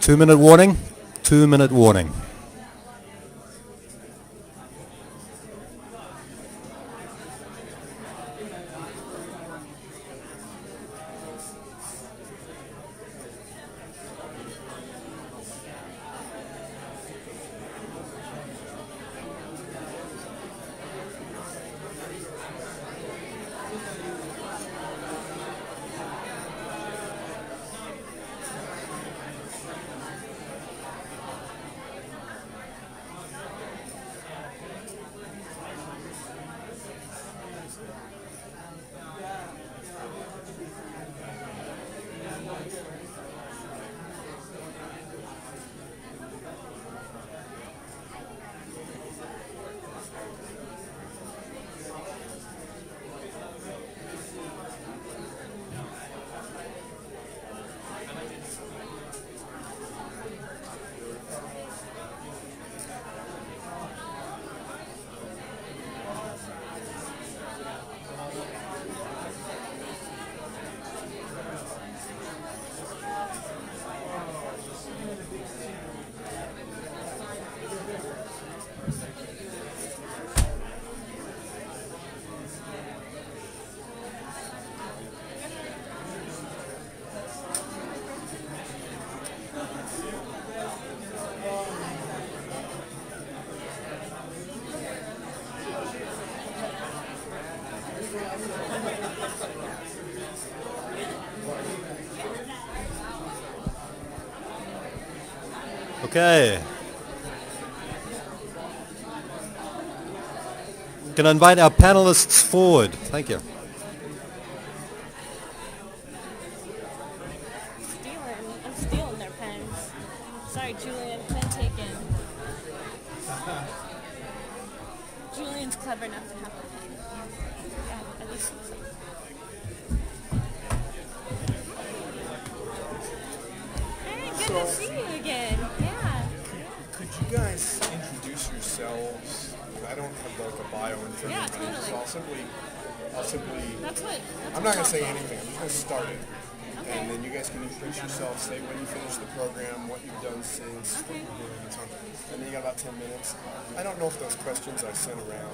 2-minute warning. 2-minute warning. Okay. Can I invite our panelists forward? Thank you. I'm stealing their pens. Sorry, Julian, pen taken. Julian's clever enough to have a pen. Yeah, at least. Hey, good to see you again. Yeah. Could you guys introduce yourselves? I don't have like a bio in front Yeah, of me, totally. so I'll simply. That's what. I'm not gonna say anything. I'm just gonna start it, Okay. and then you guys can introduce yourselves, say when you finished the program, what you've done since, what you're doing, and so on. And then you got about 10 minutes. I don't know if those questions I sent around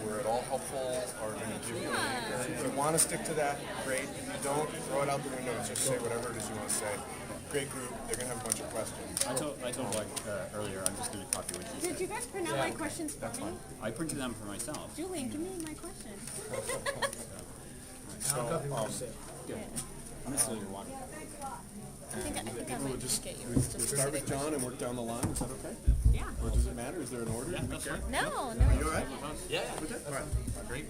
were at all helpful or going to give you. If you want to stick to that, great. If you don't, throw it out the window and just say whatever it is you want to say. Great group. They're going to have a bunch of questions. I told like earlier, I'm just going to copy what you said. Did you guys print out my questions for me? I printed them for myself. Julian, give me my question. So, I'm just doing one. I think I we'll might just get we'll yours. start with John and work down the line. Is that okay? Yeah. Or does it matter? Is there an order? Yeah, that's fine. No, Are no. you all right? Yeah. Okay. All right. Great.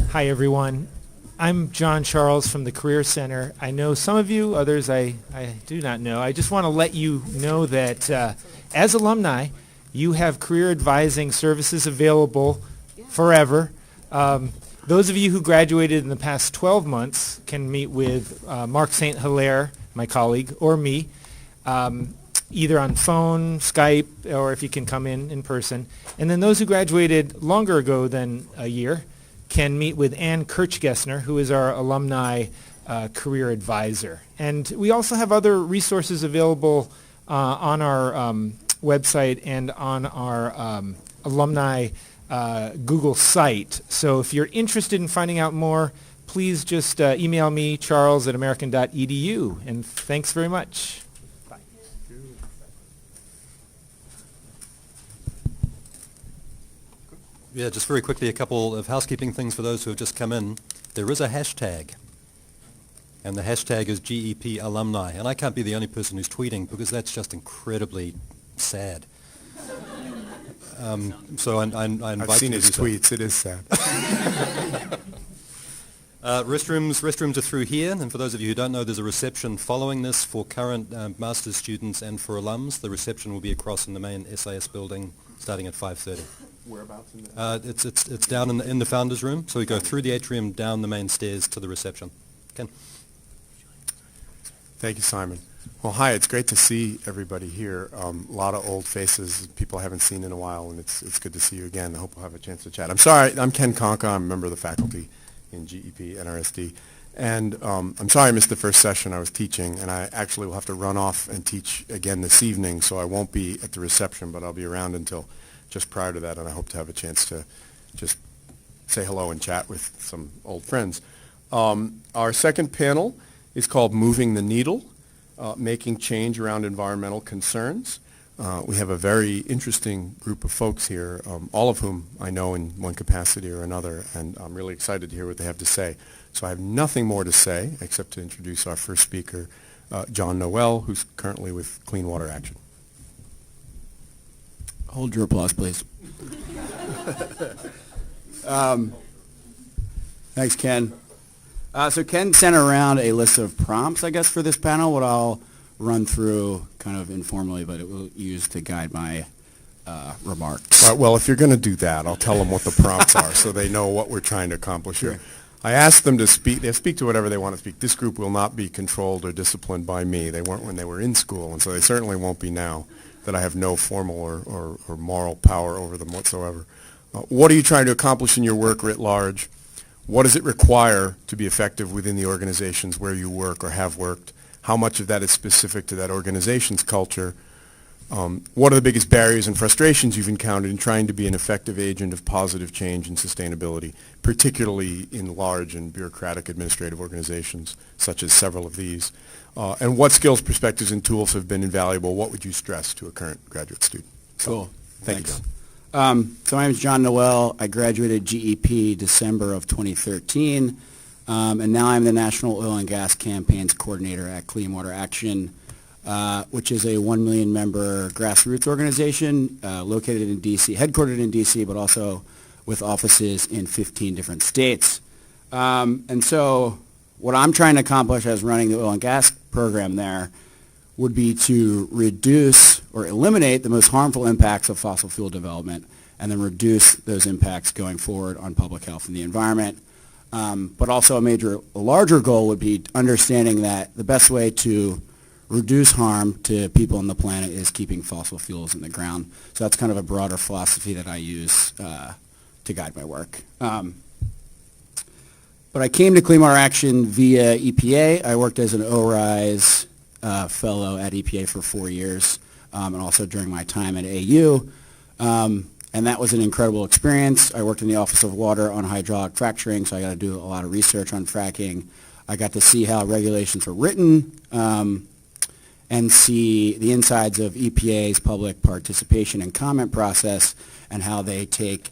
Hi, everyone. I'm John Charles from the Career Center. I know some of you, others I do not know. I just want to let you know that as alumni, you have career advising services available forever. Those of you who graduated in the past 12 months can meet with Mark St. Hilaire, my colleague, or me, either on phone, Skype, or if you can come in person. And then those who graduated longer ago than a year can meet with Ann Kirchgessner, who is our alumni career advisor. And we also have other resources available on our website and on our alumni Google site. So if you're interested in finding out more, please just email me, charles@american.edu. And thanks very much. Bye. Yeah, just very quickly, a couple of housekeeping things for those who have just come in. There is a hashtag, and the hashtag is GEP Alumni. And I can't be the only person who's tweeting because that's just incredibly sad. So I invite I've seen you to his do so. tweets. It is sad. Restrooms are through here, and for those of you who don't know, there's a reception following this for current master's students and for alums. The reception will be across in the main SAS building starting at 5:30. Whereabouts in the... It's down in the founders room, so we go through the atrium, down the main stairs to the reception. Ken? Thank you, Simon. Well, hi, it's great to see everybody here. A lot of old faces, people I haven't seen in a while, and it's good to see you again. I hope we'll have a chance to chat. I'm sorry, I'm Ken Conca. I'm a member of the faculty in GEP, NRSD. And I'm sorry I missed the first session. I was teaching, and I actually will have to run off and teach again this evening, so I won't be at the reception, but I'll be around until just prior to that, and I hope to have a chance to just say hello and chat with some old friends. Our second panel is called Moving the Needle, Making Change Around Environmental Concerns. We have a very interesting group of folks here, all of whom I know in one capacity or another, and I'm really excited to hear what they have to say. So I have nothing more to say except to introduce our first speaker, John Noel, who's currently with Clean Water Action. Hold your applause, please. Thanks, Ken. So Ken sent around a list of prompts, I guess, for this panel, what I'll run through kind of informally, but it will use to guide my remarks. Well, if you're going to do that, I'll tell them what the prompts are so they know what we're trying to accomplish here. I asked them to speak. They speak to whatever they want to speak. This group will not be controlled or disciplined by me. They weren't when they were in school, and so they certainly won't be now that I have no formal or moral power over them whatsoever. What are you trying to accomplish in your work writ large? What does it require to be effective within the organizations where you work or have worked? How much of that is specific to that organization's culture? What are the biggest barriers and frustrations you've encountered in trying to be an effective agent of positive change and sustainability, particularly in large and bureaucratic administrative organizations, such as several of these? And what skills, perspectives, and tools have been invaluable? What would you stress to a current graduate student? Cool. Thank you, John. So my name is John Noel. I graduated GEP December of 2013, and now I'm the National Oil and Gas Campaigns Coordinator at Clean Water Action, which is a 1 million member grassroots organization located in D.C., headquartered in D.C., but also with offices in 15 different states. And so what I'm trying to accomplish as running the oil and gas program there would be to reduce or eliminate the most harmful impacts of fossil fuel development and then reduce those impacts going forward on public health and the environment. But also a larger goal would be understanding that the best way to reduce harm to people on the planet is keeping fossil fuels in the ground. So that's kind of a broader philosophy that I use to guide my work. But I came to Clean Water Action via EPA. I worked as an ORISE fellow at EPA for 4 years, and also during my time at AU. And that was an incredible experience. I worked in the Office of Water on hydraulic fracturing, so I got to do a lot of research on fracking. I got to see how regulations are written and see the insides of EPA's public participation and comment process and how they take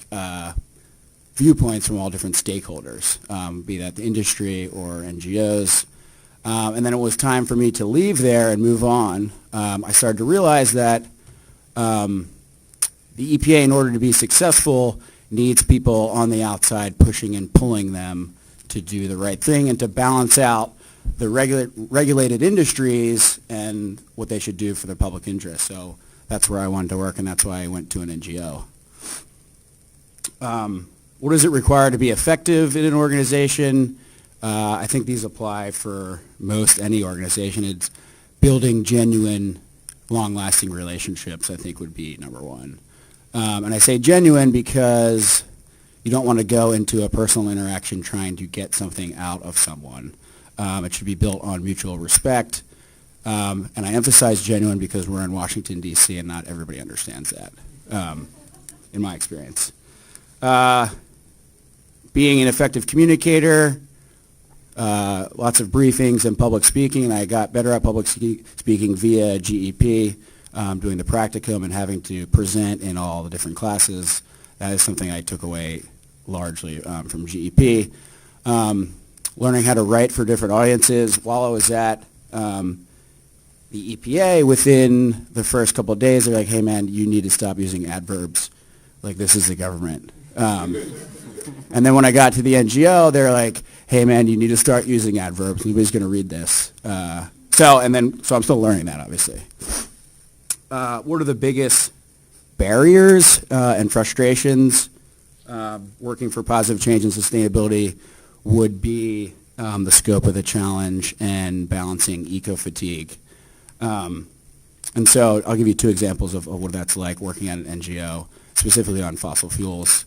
viewpoints from all different stakeholders, be that the industry or NGOs. And then it was time for me to leave there and move on. I started to realize that the EPA, in order to be successful, needs people on the outside pushing and pulling them to do the right thing and to balance out the regulated industries and what they should do for the public interest. So that's where I wanted to work, and that's why I went to an NGO. What does it require to be effective in an organization? I think these apply for most any organization. It's building genuine, long-lasting relationships, I think, would be number one. And I say genuine because you don't want to go into a personal interaction trying to get something out of someone. It should be built on mutual respect. And I emphasize genuine because we're in Washington, D.C., and not everybody understands that, in my experience. Being an effective communicator, lots of briefings and public speaking, and I got better at public speaking via GEP, doing the practicum and having to present in all the different classes. That is something I took away largely from GEP. Learning how to write for different audiences. While I was at the EPA, within the first couple of days, they're like, hey man, you need to stop using adverbs. Like, this is the government. And then when I got to the NGO, they're like, hey man, you need to start using adverbs. Nobody's going to read this. So I'm still learning that, obviously. What are the biggest barriers and frustrations working for positive change and sustainability would be the scope of the challenge and balancing eco-fatigue. And so I'll give you two examples of what that's like working at an NGO, specifically on fossil fuels.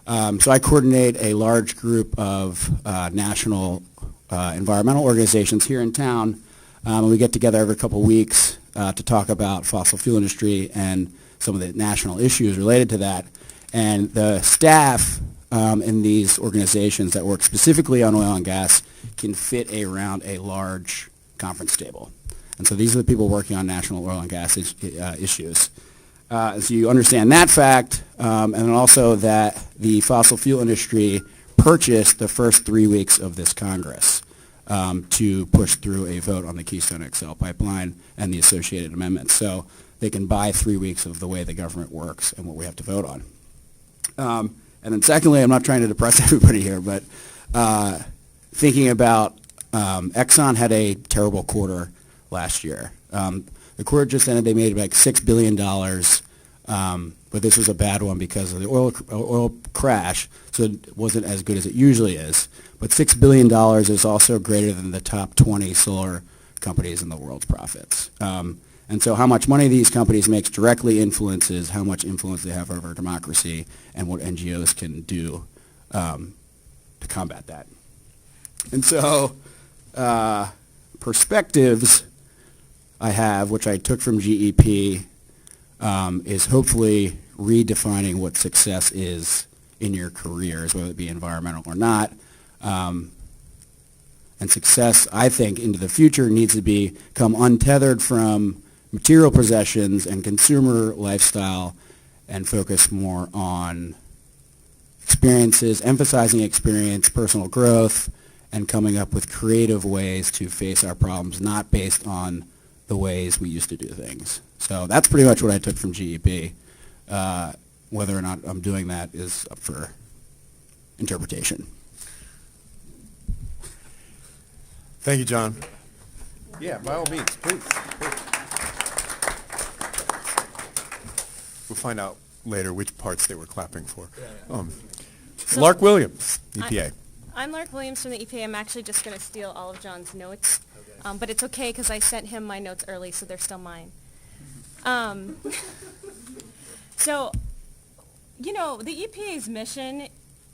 So I coordinate a large group of national environmental organizations here in town. We get together every couple of weeks to talk about fossil fuel industry and some of the national issues related to that. And the staff in these organizations that work specifically on oil and gas can fit around a large conference table. And so these are the people working on national oil and gas issues. So you understand that fact, and then also that the fossil fuel industry purchased the first 3 weeks of this Congress to push through a vote on the Keystone XL pipeline and the associated amendments. So they can buy 3 weeks of the way the government works and what we have to vote on. And then secondly, I'm not trying to depress everybody here, but thinking about Exxon had a terrible quarter last year. The quarter just ended, they made like $6 billion, but this was a bad one because of the oil crash, so it wasn't as good as it usually is. But $6 billion is also greater than the top 20 solar companies in the world's profits. And so how much money these companies make directly influences how much influence they have over democracy and what NGOs can do to combat that. And so perspectives I have, which I took from GEP, is hopefully redefining what success is in your careers, whether it be environmental or not. And success, I think, into the future needs to become untethered from material possessions and consumer lifestyle and focus more on experiences, emphasizing experience, personal growth, and coming up with creative ways to face our problems, not based on the ways we used to do things. So that's pretty much what I took from GEP. Whether or not I'm doing that is up for interpretation. Thank you, John. Yeah, by all means, please. We'll find out later which parts they were clapping for. Lark Williams, EPA. I'm Lark Williams from the EPA. I'm actually just going to steal all of John's notes, but it's okay because I sent him my notes early, so they're still mine. So, you know, the EPA's mission,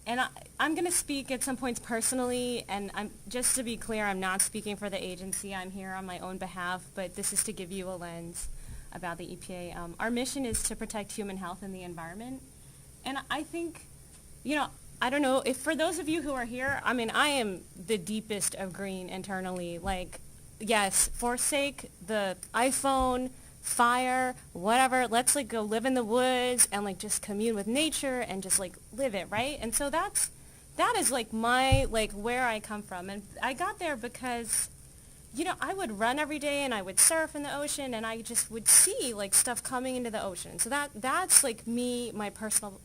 and I'm going to speak at some points personally, and just to be clear, I'm not speaking for the agency. I'm here on my own behalf, but this is to give you a lens about the EPA. Our mission is to protect human health and the environment. And I think, you know, I don't know, if for those of you who are here, I mean, I am the deepest of green internally. Like, yes, forsake the iPhone, fire, whatever. Let's like go live in the woods and like just commune with nature and just like live it, right? And so that is like my, like where I come from. And I got there because, you know, I would run every day and I would surf in the ocean and I just would see like stuff coming into the ocean. So that's like me, my personal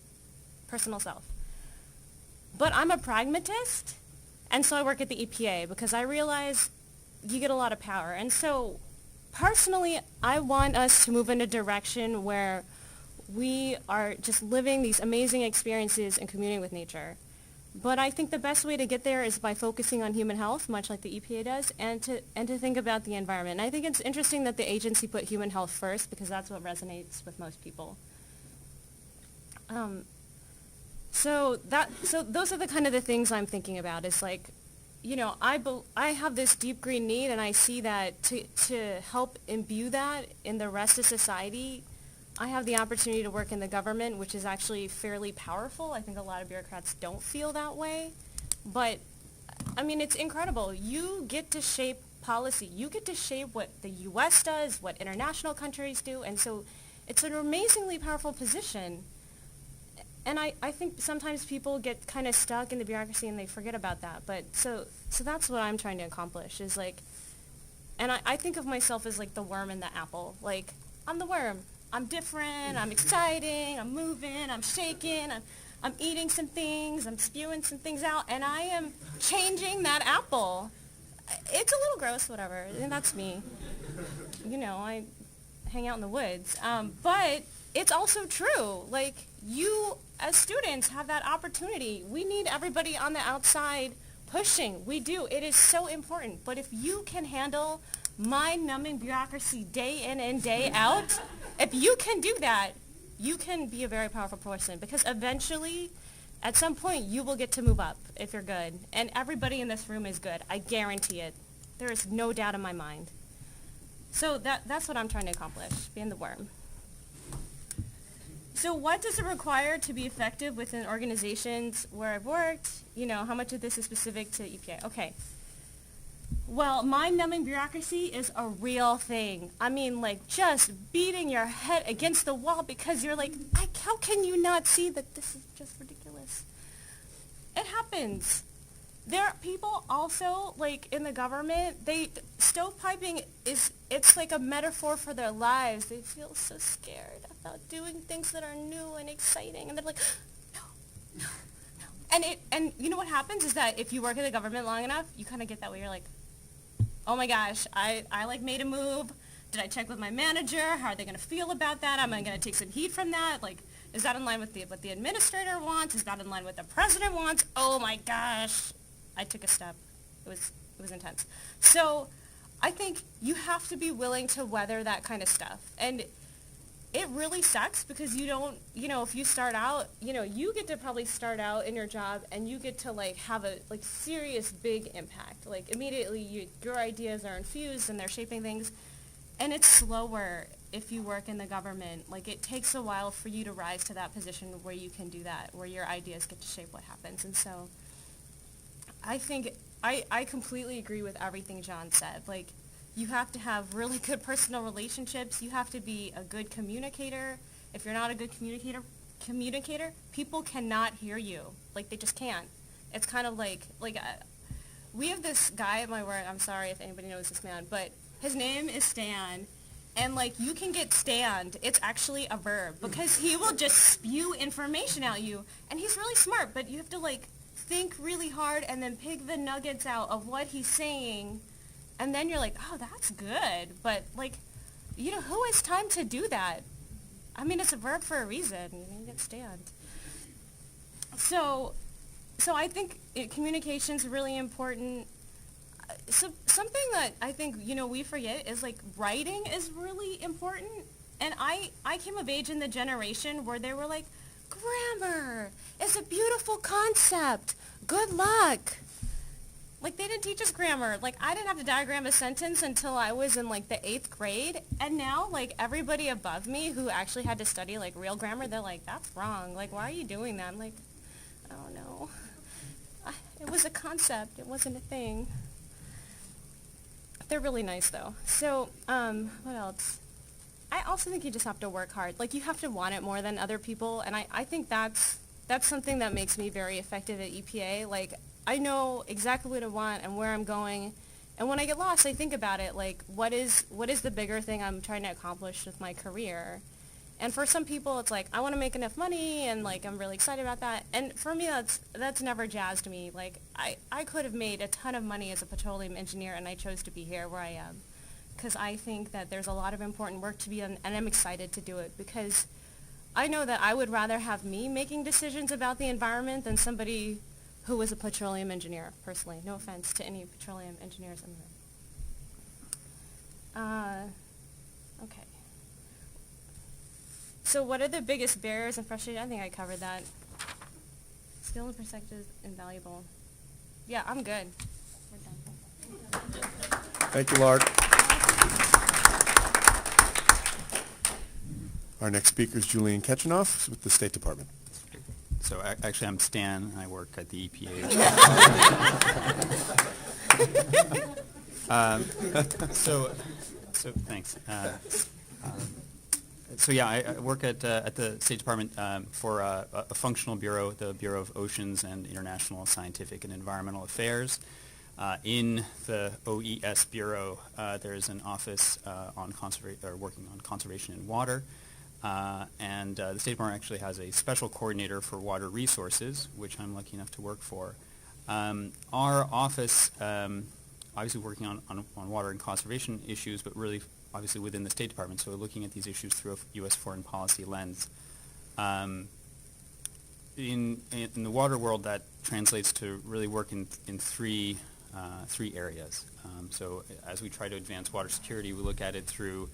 self. But I'm a pragmatist, and so I work at the EPA because I realize you get a lot of power. And so personally, I want us to move in a direction where we are just living these amazing experiences and communing with nature. But I think the best way to get there is by focusing on human health, much like the EPA does, and to think about the environment. And I think it's interesting that the agency put human health first because that's what resonates with most people. So those are the kind of the things I'm thinking about. Is like, you know, I have this deep green need, and I see that to help imbue that in the rest of society. I have the opportunity to work in the government, which is actually fairly powerful. I think a lot of bureaucrats don't feel that way. But, I mean, it's incredible. You get to shape policy. You get to shape what the U.S. does, what international countries do. And so it's an amazingly powerful position. And I think sometimes people get kind of stuck in the bureaucracy and they forget about that. But so that's what I'm trying to accomplish is like, and I think of myself as like the worm in the apple. Like, I'm the worm. I'm different, I'm exciting, I'm moving, I'm shaking, I'm eating some things, I'm spewing some things out, and I am changing that apple. It's a little gross, whatever, and that's me. You know, I hang out in the woods. But it's also true. Like, you, as students, have that opportunity. We need everybody on the outside pushing. We do. It is so important. But if you can handle mind-numbing bureaucracy day in and day out, if you can do that, you can be a very powerful person because eventually At some point, you will get to move up if you're good. And everybody in this room is good. I guarantee it. There is no doubt in my mind. So that's what I'm trying to accomplish, being the worm. So what does it require to be effective within organizations where I've worked? How much of this is specific to EPA? Okay. Well, mind-numbing bureaucracy is a real thing. I mean, just beating your head against the wall because you're like, how can you not see that this is just ridiculous? It happens. There are people also, in the government, stovepiping it's like a metaphor for their lives. They feel so scared about doing things that are new and exciting, and they're like, no. And you know what happens is that if you work in the government long enough, you kind of get that way. You're like, oh my gosh, I made a move. Did I check with my manager? How are they going to feel about that? Am I going to take some heat from that? Is that in line with what the administrator wants? Is that in line with what the president wants? Oh my gosh. I took a step. It was intense. So I think you have to be willing to weather that kind of stuff. And it really sucks because you don't, if you start out, you get to probably start out in your job and you get to have a serious big impact. Immediately your ideas are infused and they're shaping things. And it's slower if you work in the government. It takes a while for you to rise to that position where you can do that, where your ideas get to shape what happens. And so I think I completely agree with everything John said. You have to have really good personal relationships. You have to be a good communicator. If you're not a good communicator, people cannot hear you. They just can't. It's kind of we have this guy at my work. I'm sorry if anybody knows this man, but his name is Stan. And you can get stand. It's actually a verb because he will just spew information at you. And he's really smart, but you have to think really hard and then pick the nuggets out of what he's saying, and then you're like, oh, that's good, but who has time to do that? I mean, it's a verb for a reason. You get stand. So I think communication's really important. So something that I think we forget is writing is really important. And I came of age in the generation where they were grammar is a beautiful concept. Good luck. They didn't teach us grammar. I didn't have to diagram a sentence until I was in the 8th grade. And now everybody above me who actually had to study real grammar, they're like, that's wrong. Why are you doing that? I'm like, I don't know. It was a concept. It wasn't a thing. They're really nice though. So what else? I also think you just have to work hard. You have to want it more than other people, and I think that's something that makes me very effective at EPA. I know exactly what I want and where I'm going, and when I get lost, I think about it. What is the bigger thing I'm trying to accomplish with my career? And for some people, it's I want to make enough money, and I'm really excited about that. And for me, that's never jazzed me. I could have made a ton of money as a petroleum engineer, and I chose to be here where I am. Because I think that there's a lot of important work to be done, and I'm excited to do it because I know that I would rather have me making decisions about the environment than somebody who was a petroleum engineer, personally. No offense to any petroleum engineers in the room. Okay. So what are the biggest barriers and frustrations? I think I covered that. Skill and perspective is invaluable. Yeah, I'm good. We're done. Thank you, Lark. Our next speaker is Julian Ketchenoff with the State Department. So actually, I'm Stan, and I work at the EPA. So thanks. So yeah, I work at the State Department for a functional bureau, the Bureau of Oceans and International Scientific and Environmental Affairs. In the OES Bureau, there is an office working on conservation in water. And the State Department actually has a special coordinator for water resources, which I'm lucky enough to work for. Our office, obviously working on water and conservation issues, but really obviously within the State Department, so we're looking at these issues through a U.S. foreign policy lens. In the water world, that translates to really work in three areas. So as we try to advance water security, we look at it through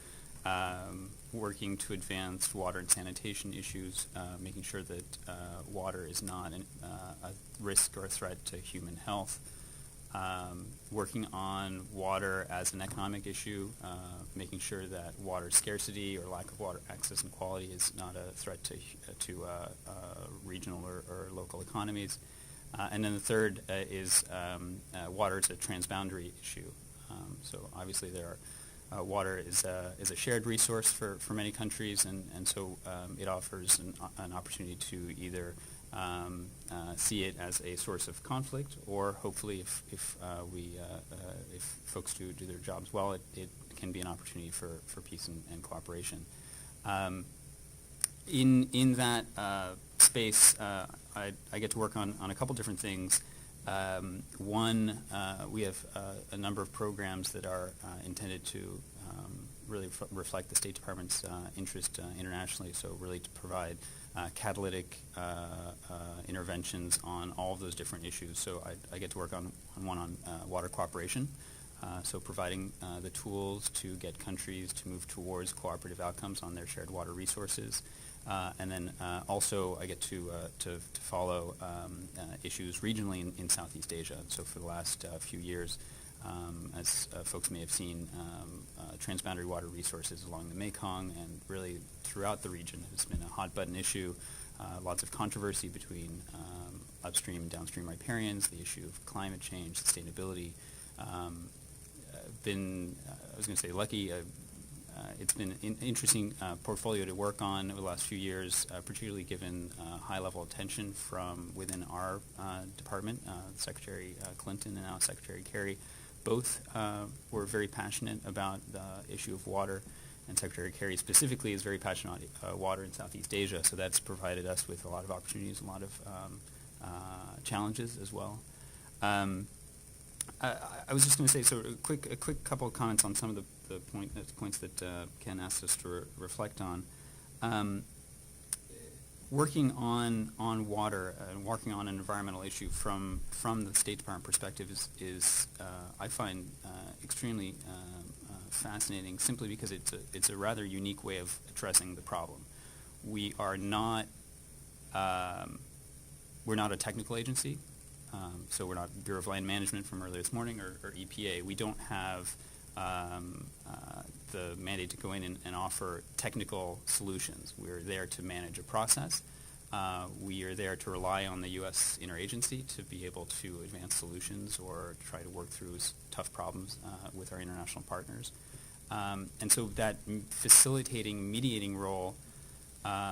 working to advance water and sanitation issues, making sure that water is not a risk or a threat to human health, working on water as an economic issue, making sure that water scarcity or lack of water access and quality is not a threat to regional or local economies. And then the third is water is a transboundary issue. So obviously water is a shared resource for many countries, and so it offers an opportunity to either see it as a source of conflict, or hopefully if folks do their jobs well, it can be an opportunity for peace and cooperation. In that space, I get to work on a couple different things. One, we have a number of programs that are intended to really reflect the State Department's interest internationally, so really to provide catalytic interventions on all of those different issues. So I get to work on one on water cooperation, so providing the tools to get countries to move towards cooperative outcomes on their shared water resources. And then also I get to follow issues regionally in Southeast Asia. So for the last few years, as folks may have seen, transboundary water resources along the Mekong and really throughout the region has been a hot button issue. Lots of controversy between upstream and downstream riparians, the issue of climate change, sustainability. I was going to say lucky. It's been an interesting portfolio to work on over the last few years, particularly given high-level attention from within our department. Secretary Clinton and now Secretary Kerry both were very passionate about the issue of water, and Secretary Kerry specifically is very passionate about water in Southeast Asia, so that's provided us with a lot of opportunities, a lot of challenges as well. I was just going to say, so a quick couple of comments on some of the points that Ken asked us to reflect on. Working on water and working on an environmental issue from the State Department perspective is I find extremely fascinating, simply because it's a rather unique way of addressing the problem. We are not we're not a technical agency. So we're not Bureau of Land Management from earlier this morning or EPA. We don't have the mandate to go in and offer technical solutions. We're there to manage a process. We are there to rely on the U.S. interagency to be able to advance solutions or try to work through tough problems with our international partners. And so that facilitating, mediating role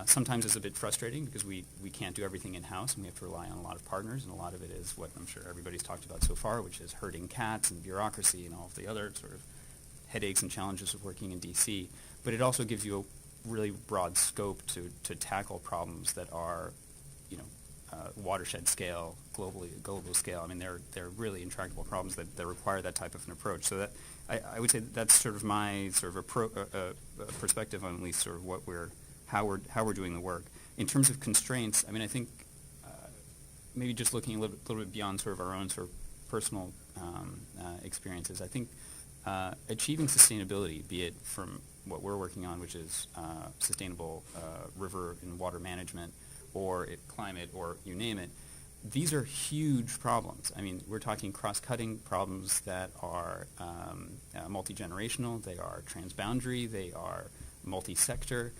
sometimes is a bit frustrating because we can't do everything in-house, and we have to rely on a lot of partners, and a lot of it is what I'm sure everybody's talked about so far, which is herding cats and bureaucracy and all of the other sort of headaches and challenges of working in D.C. But it also gives you a really broad scope to tackle problems that are, watershed scale, global scale. I mean, they're really intractable problems that require that type of an approach. So that I would say that's sort of my sort of perspective on at least sort of how we're doing the work. In terms of constraints, I mean, I think maybe just looking a little bit beyond sort of our own sort of personal experiences, I think achieving sustainability, be it from what we're working on, which is sustainable river and water management, or climate, or you name it, these are huge problems. I mean, we're talking cross-cutting problems that are multi-generational, they are transboundary, they are multi-sector.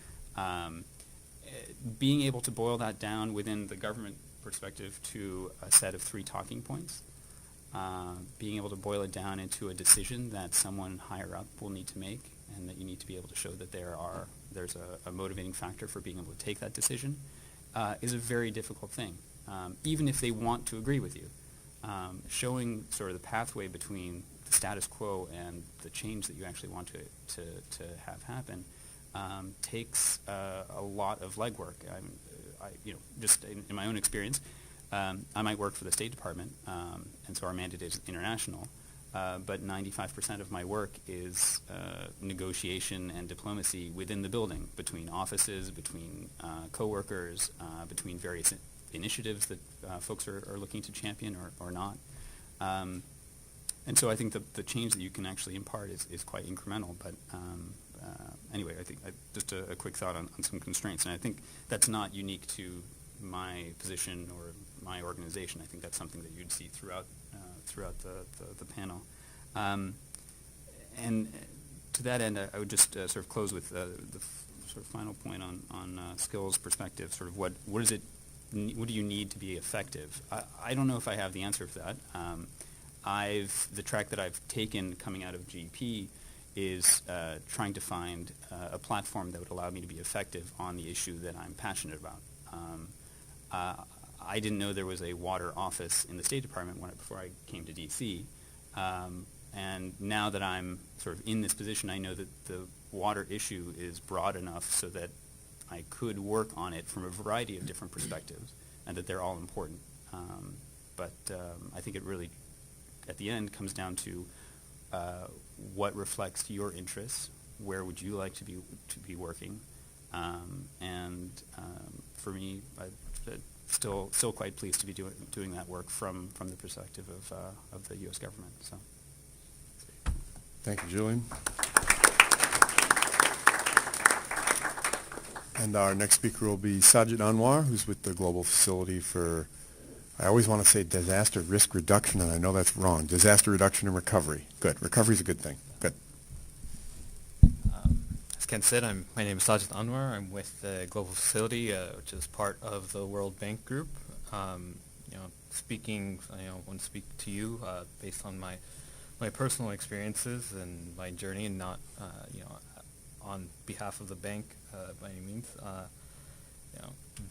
Being able to boil that down within the government perspective to a set of 3 talking points, being able to boil it down into a decision that someone higher up will need to make, and that you need to be able to show that there's a motivating factor for being able to take that decision, is a very difficult thing, even if they want to agree with you. Showing sort of the pathway between the status quo and the change that you actually want to have happen takes a lot of legwork. Just in my own experience, I might work for the State Department, and so our mandate is international, but 95% of my work is negotiation and diplomacy within the building, between offices, between coworkers, between various initiatives that folks are looking to champion or not. And so I think the change that you can actually impart is quite incremental, but anyway, I think just a quick thought on some constraints, and I think that's not unique to my position or my organization. I think that's something that you'd see throughout the panel. And to that end, I would just sort of close with the sort of final point on skills perspective. Sort of what do you need to be effective? I don't know if I have the answer for that. The track that I've taken coming out of GEP is trying to find a platform that would allow me to be effective on the issue that I'm passionate about. I didn't know there was a water office in the State Department before I came to D.C. And now that I'm sort of in this position, I know that the water issue is broad enough so that I could work on it from a variety of different perspectives, and that they're all important. But I think it really, at the end, comes down to what reflects your interests, where would you like to be working, and for me, I'm still quite pleased to be doing that work from the perspective of the U.S. government. So, thank you, Julian. And our next speaker will be Sajid Anwar, who's with the Global Facility for, I always want to say disaster risk reduction, and I know that's wrong. Disaster reduction and recovery. Good. Recovery is a good thing. Good. As Ken said, my name is Sajid Anwar. I'm with the Global Facility, which is part of the World Bank Group. Speaking, I want to speak to you based on my personal experiences and my journey, and not, on behalf of the bank by any means.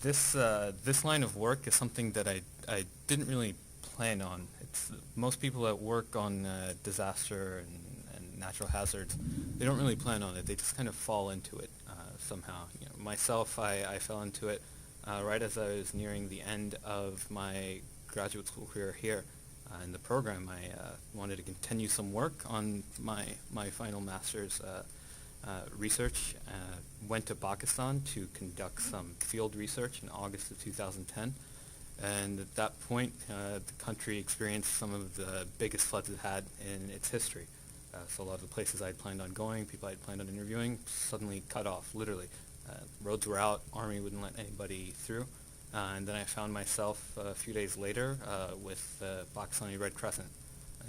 This line of work is something that I didn't really plan on. It's most people that work on disaster and natural hazards, they don't really plan on it. They just kind of fall into it somehow. Myself, I fell into it right as I was nearing the end of my graduate school career here in the program. I wanted to continue some work on my final master's research. Went to Pakistan to conduct some field research in August of 2010, and at that point the country experienced some of the biggest floods it had in its history. So a lot of the places I'd planned on going, people I'd planned on interviewing, suddenly cut off, literally. Roads were out, Army wouldn't let anybody through, and then I found myself a few days later with the Pakistani Red Crescent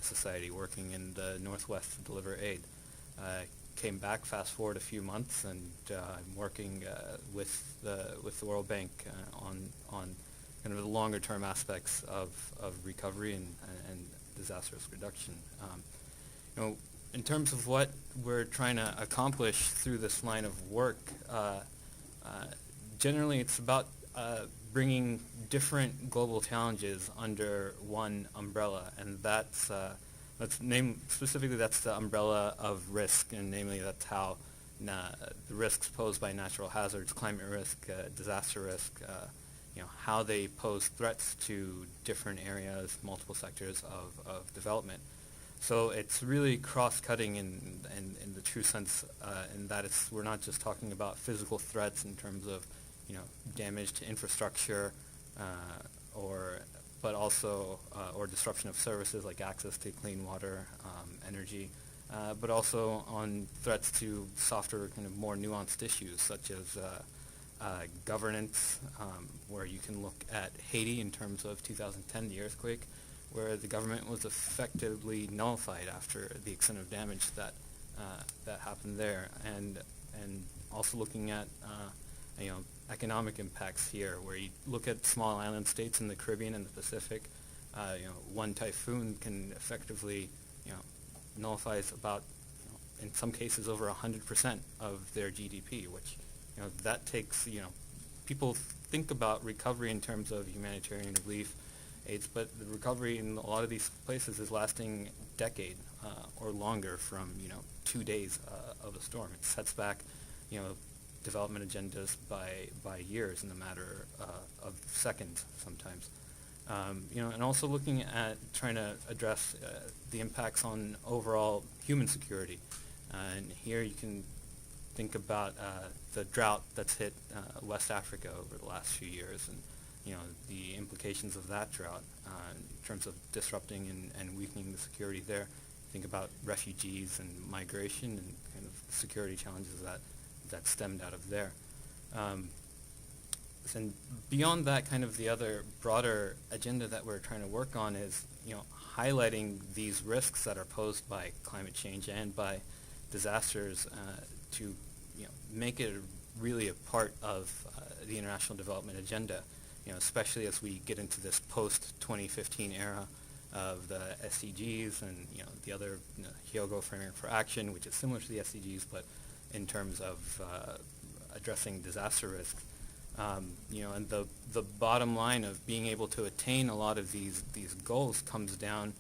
Society working in the Northwest to deliver aid. Came back, fast forward a few months, and I'm working with the World Bank on kind of the longer term aspects of recovery and disaster risk reduction. In terms of what we're trying to accomplish through this line of work, generally it's about bringing different global challenges under one umbrella, and that's the umbrella of risk, and namely that's how the risks posed by natural hazards, climate risk, disaster risk, how they pose threats to different areas, multiple sectors of development. So it's really cross-cutting in the true sense, in that we're not just talking about physical threats in terms of damage to infrastructure, but also or disruption of services like access to clean water, energy, but also on threats to softer, kind of more nuanced issues such as governance, where you can look at Haiti in terms of 2010, the earthquake, where the government was effectively nullified after the extent of damage that happened there, and also looking at economic impacts here, where you look at small island states in the Caribbean and the Pacific. One typhoon can effectively nullifies about, in some cases, over 100% of their GDP, which that takes, people think about recovery in terms of humanitarian relief aids, but the recovery in a lot of these places is lasting a decade or longer from 2 days of a storm. It sets back development agendas by years in a matter of seconds sometimes. And also looking at trying to address the impacts on overall human security. And here you can think about the drought that's hit West Africa over the last few years, and the implications of that drought in terms of disrupting and weakening the security there. think about refugees and migration and kind of security challenges that stemmed out of there. And beyond that, kind of the other broader agenda that we're trying to work on is, highlighting these risks that are posed by climate change and by disasters to, make it really a part of the international development agenda, especially as we get into this post-2015 era of the SDGs and, the other Hyogo Framework for Action, which is similar to the SDGs, but in terms of addressing disaster risks. And the bottom line of being able to attain a lot of these goals comes down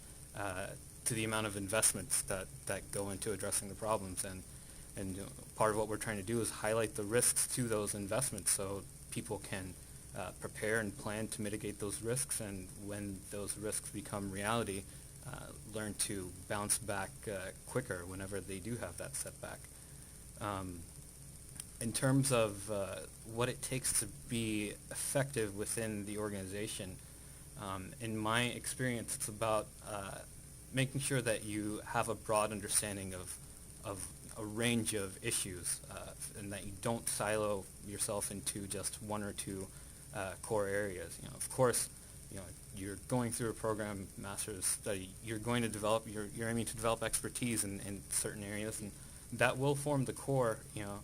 to the amount of investments that go into addressing the problems. And part of what we're trying to do is highlight the risks to those investments so people can prepare and plan to mitigate those risks, and when those risks become reality, learn to bounce back quicker whenever they do have that setback. In terms of what it takes to be effective within the organization, in my experience, it's about making sure that you have a broad understanding of a range of issues, and that you don't silo yourself into just one or two core areas. Of course, you're going through a program, master's study, you're going to develop, you're aiming to develop expertise in certain areas, and that will form the core,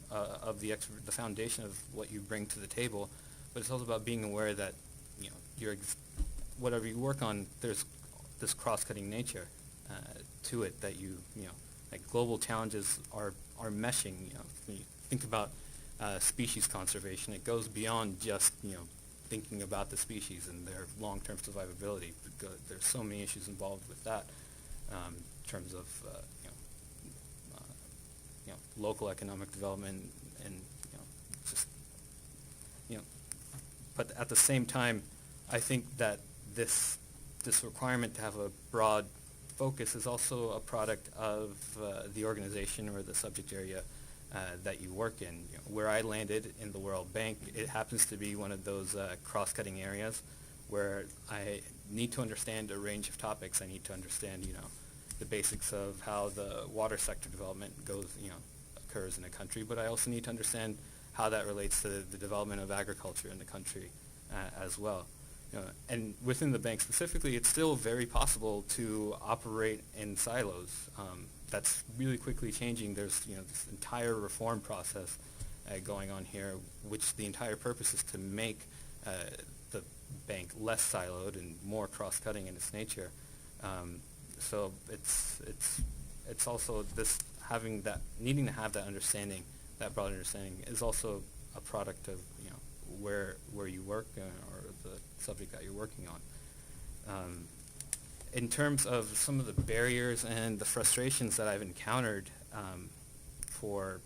of the foundation of what you bring to the table. But it's also about being aware that, whatever you work on, there's this cross-cutting nature to it that like global challenges are meshing. When you think about species conservation, it goes beyond just thinking about the species and their long-term survivability. There's so many issues involved with that, in terms of local economic development and just but at the same time, I think that this requirement to have a broad focus is also a product of the organization or the subject area that you work in. Where I landed in the World Bank, it happens to be one of those cross-cutting areas where I need to understand a range of topics. I need to understand, the basics of how the water sector development occurs in a country, but I also need to understand how that relates to the development of agriculture in the country as well. And within the bank specifically, it's still very possible to operate in silos. That's really quickly changing. There's this entire reform process going on here, which the entire purpose is to make the bank less siloed and more cross-cutting in its nature. So it's also this needing to have that understanding, that broad understanding, is also a product of where you work or the subject that you're working on. In terms of some of the barriers and the frustrations that I've encountered for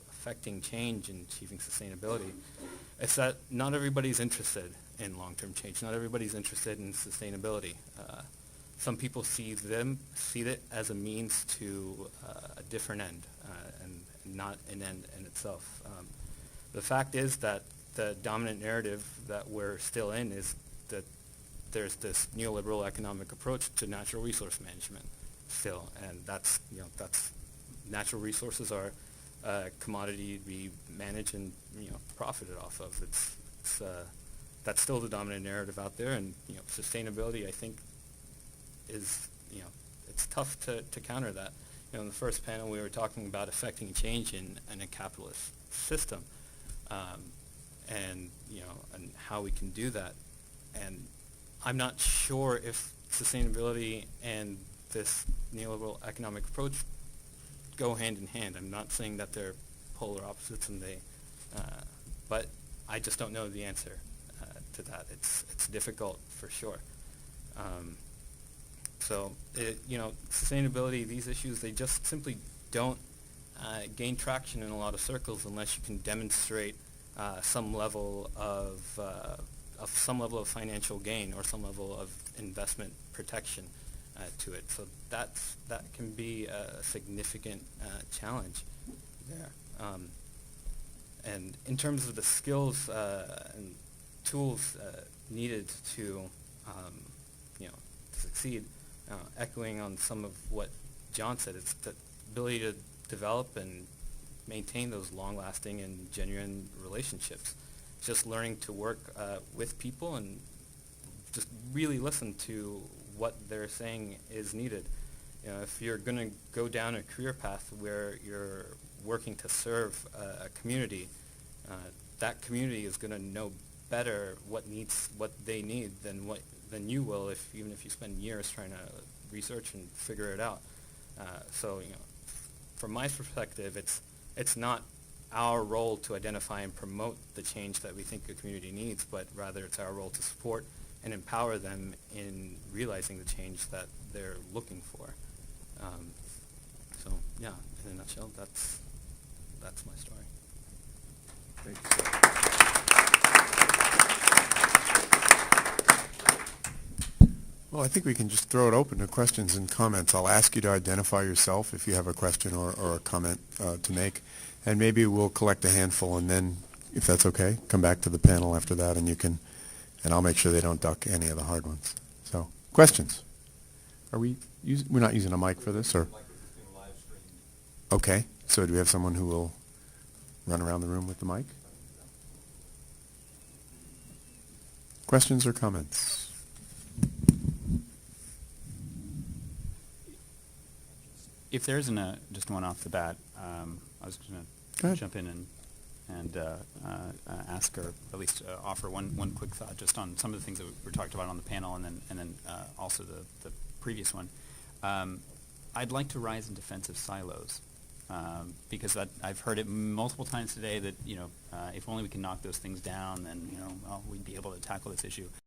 affecting change and achieving sustainability, it's that not everybody's interested in long-term change. Not everybody's interested in sustainability. Some people see it as a means to a different end, and not an end in itself. The fact is that the dominant narrative that we're still in is that there's this neoliberal economic approach to natural resource management still, and that's natural resources are a commodity to be managed and profited off of. That's still the dominant narrative out there, and sustainability, I think, is it's tough to counter that. In the first panel we were talking about affecting change in a capitalist system, and how we can do that. And I'm not sure if sustainability and this neoliberal economic approach go hand in hand. I'm not saying that they're polar opposites, and but I just don't know the answer to that. It's difficult for sure. So sustainability, these issues, they just simply don't gain traction in a lot of circles unless you can demonstrate some level of financial gain or some level of investment protection to it. So that can be a significant challenge there. And in terms of the skills and tools needed to succeed, echoing on some of what John said, it's the ability to develop and maintain those long-lasting and genuine relationships. Just learning to work with people and just really listen to what they're saying is needed. You know, if you're going to go down a career path where you're working to serve a community, that community is going to know better what they need than you will, even if you spend years trying to research and figure it out. So, you know, from my perspective, it's not our role to identify and promote the change that we think a community needs, but rather it's our role to support and empower them in realizing the change that they're looking for. So, yeah, in a nutshell, that's my story. Well, I think we can just throw it open to questions and comments. I'll ask you to identify yourself if you have a question or a comment to make, and maybe we'll collect a handful, and then, if that's okay, come back to the panel after that, and you can, and I'll make sure they don't duck any of the hard ones. So, questions? We're not using a mic for this, or? Okay, so do we have someone who will run around the room with the mic? Questions or comments? If there isn't just one off the bat, I was going to jump in and ask, or at least offer one quick thought just on some of the things that were talked about on the panel, and then also the previous one. I'd like to rise in defense of silos, because I've heard it multiple times today that, you know, if only we can knock those things down, then, you know, we'd be able to tackle this issue.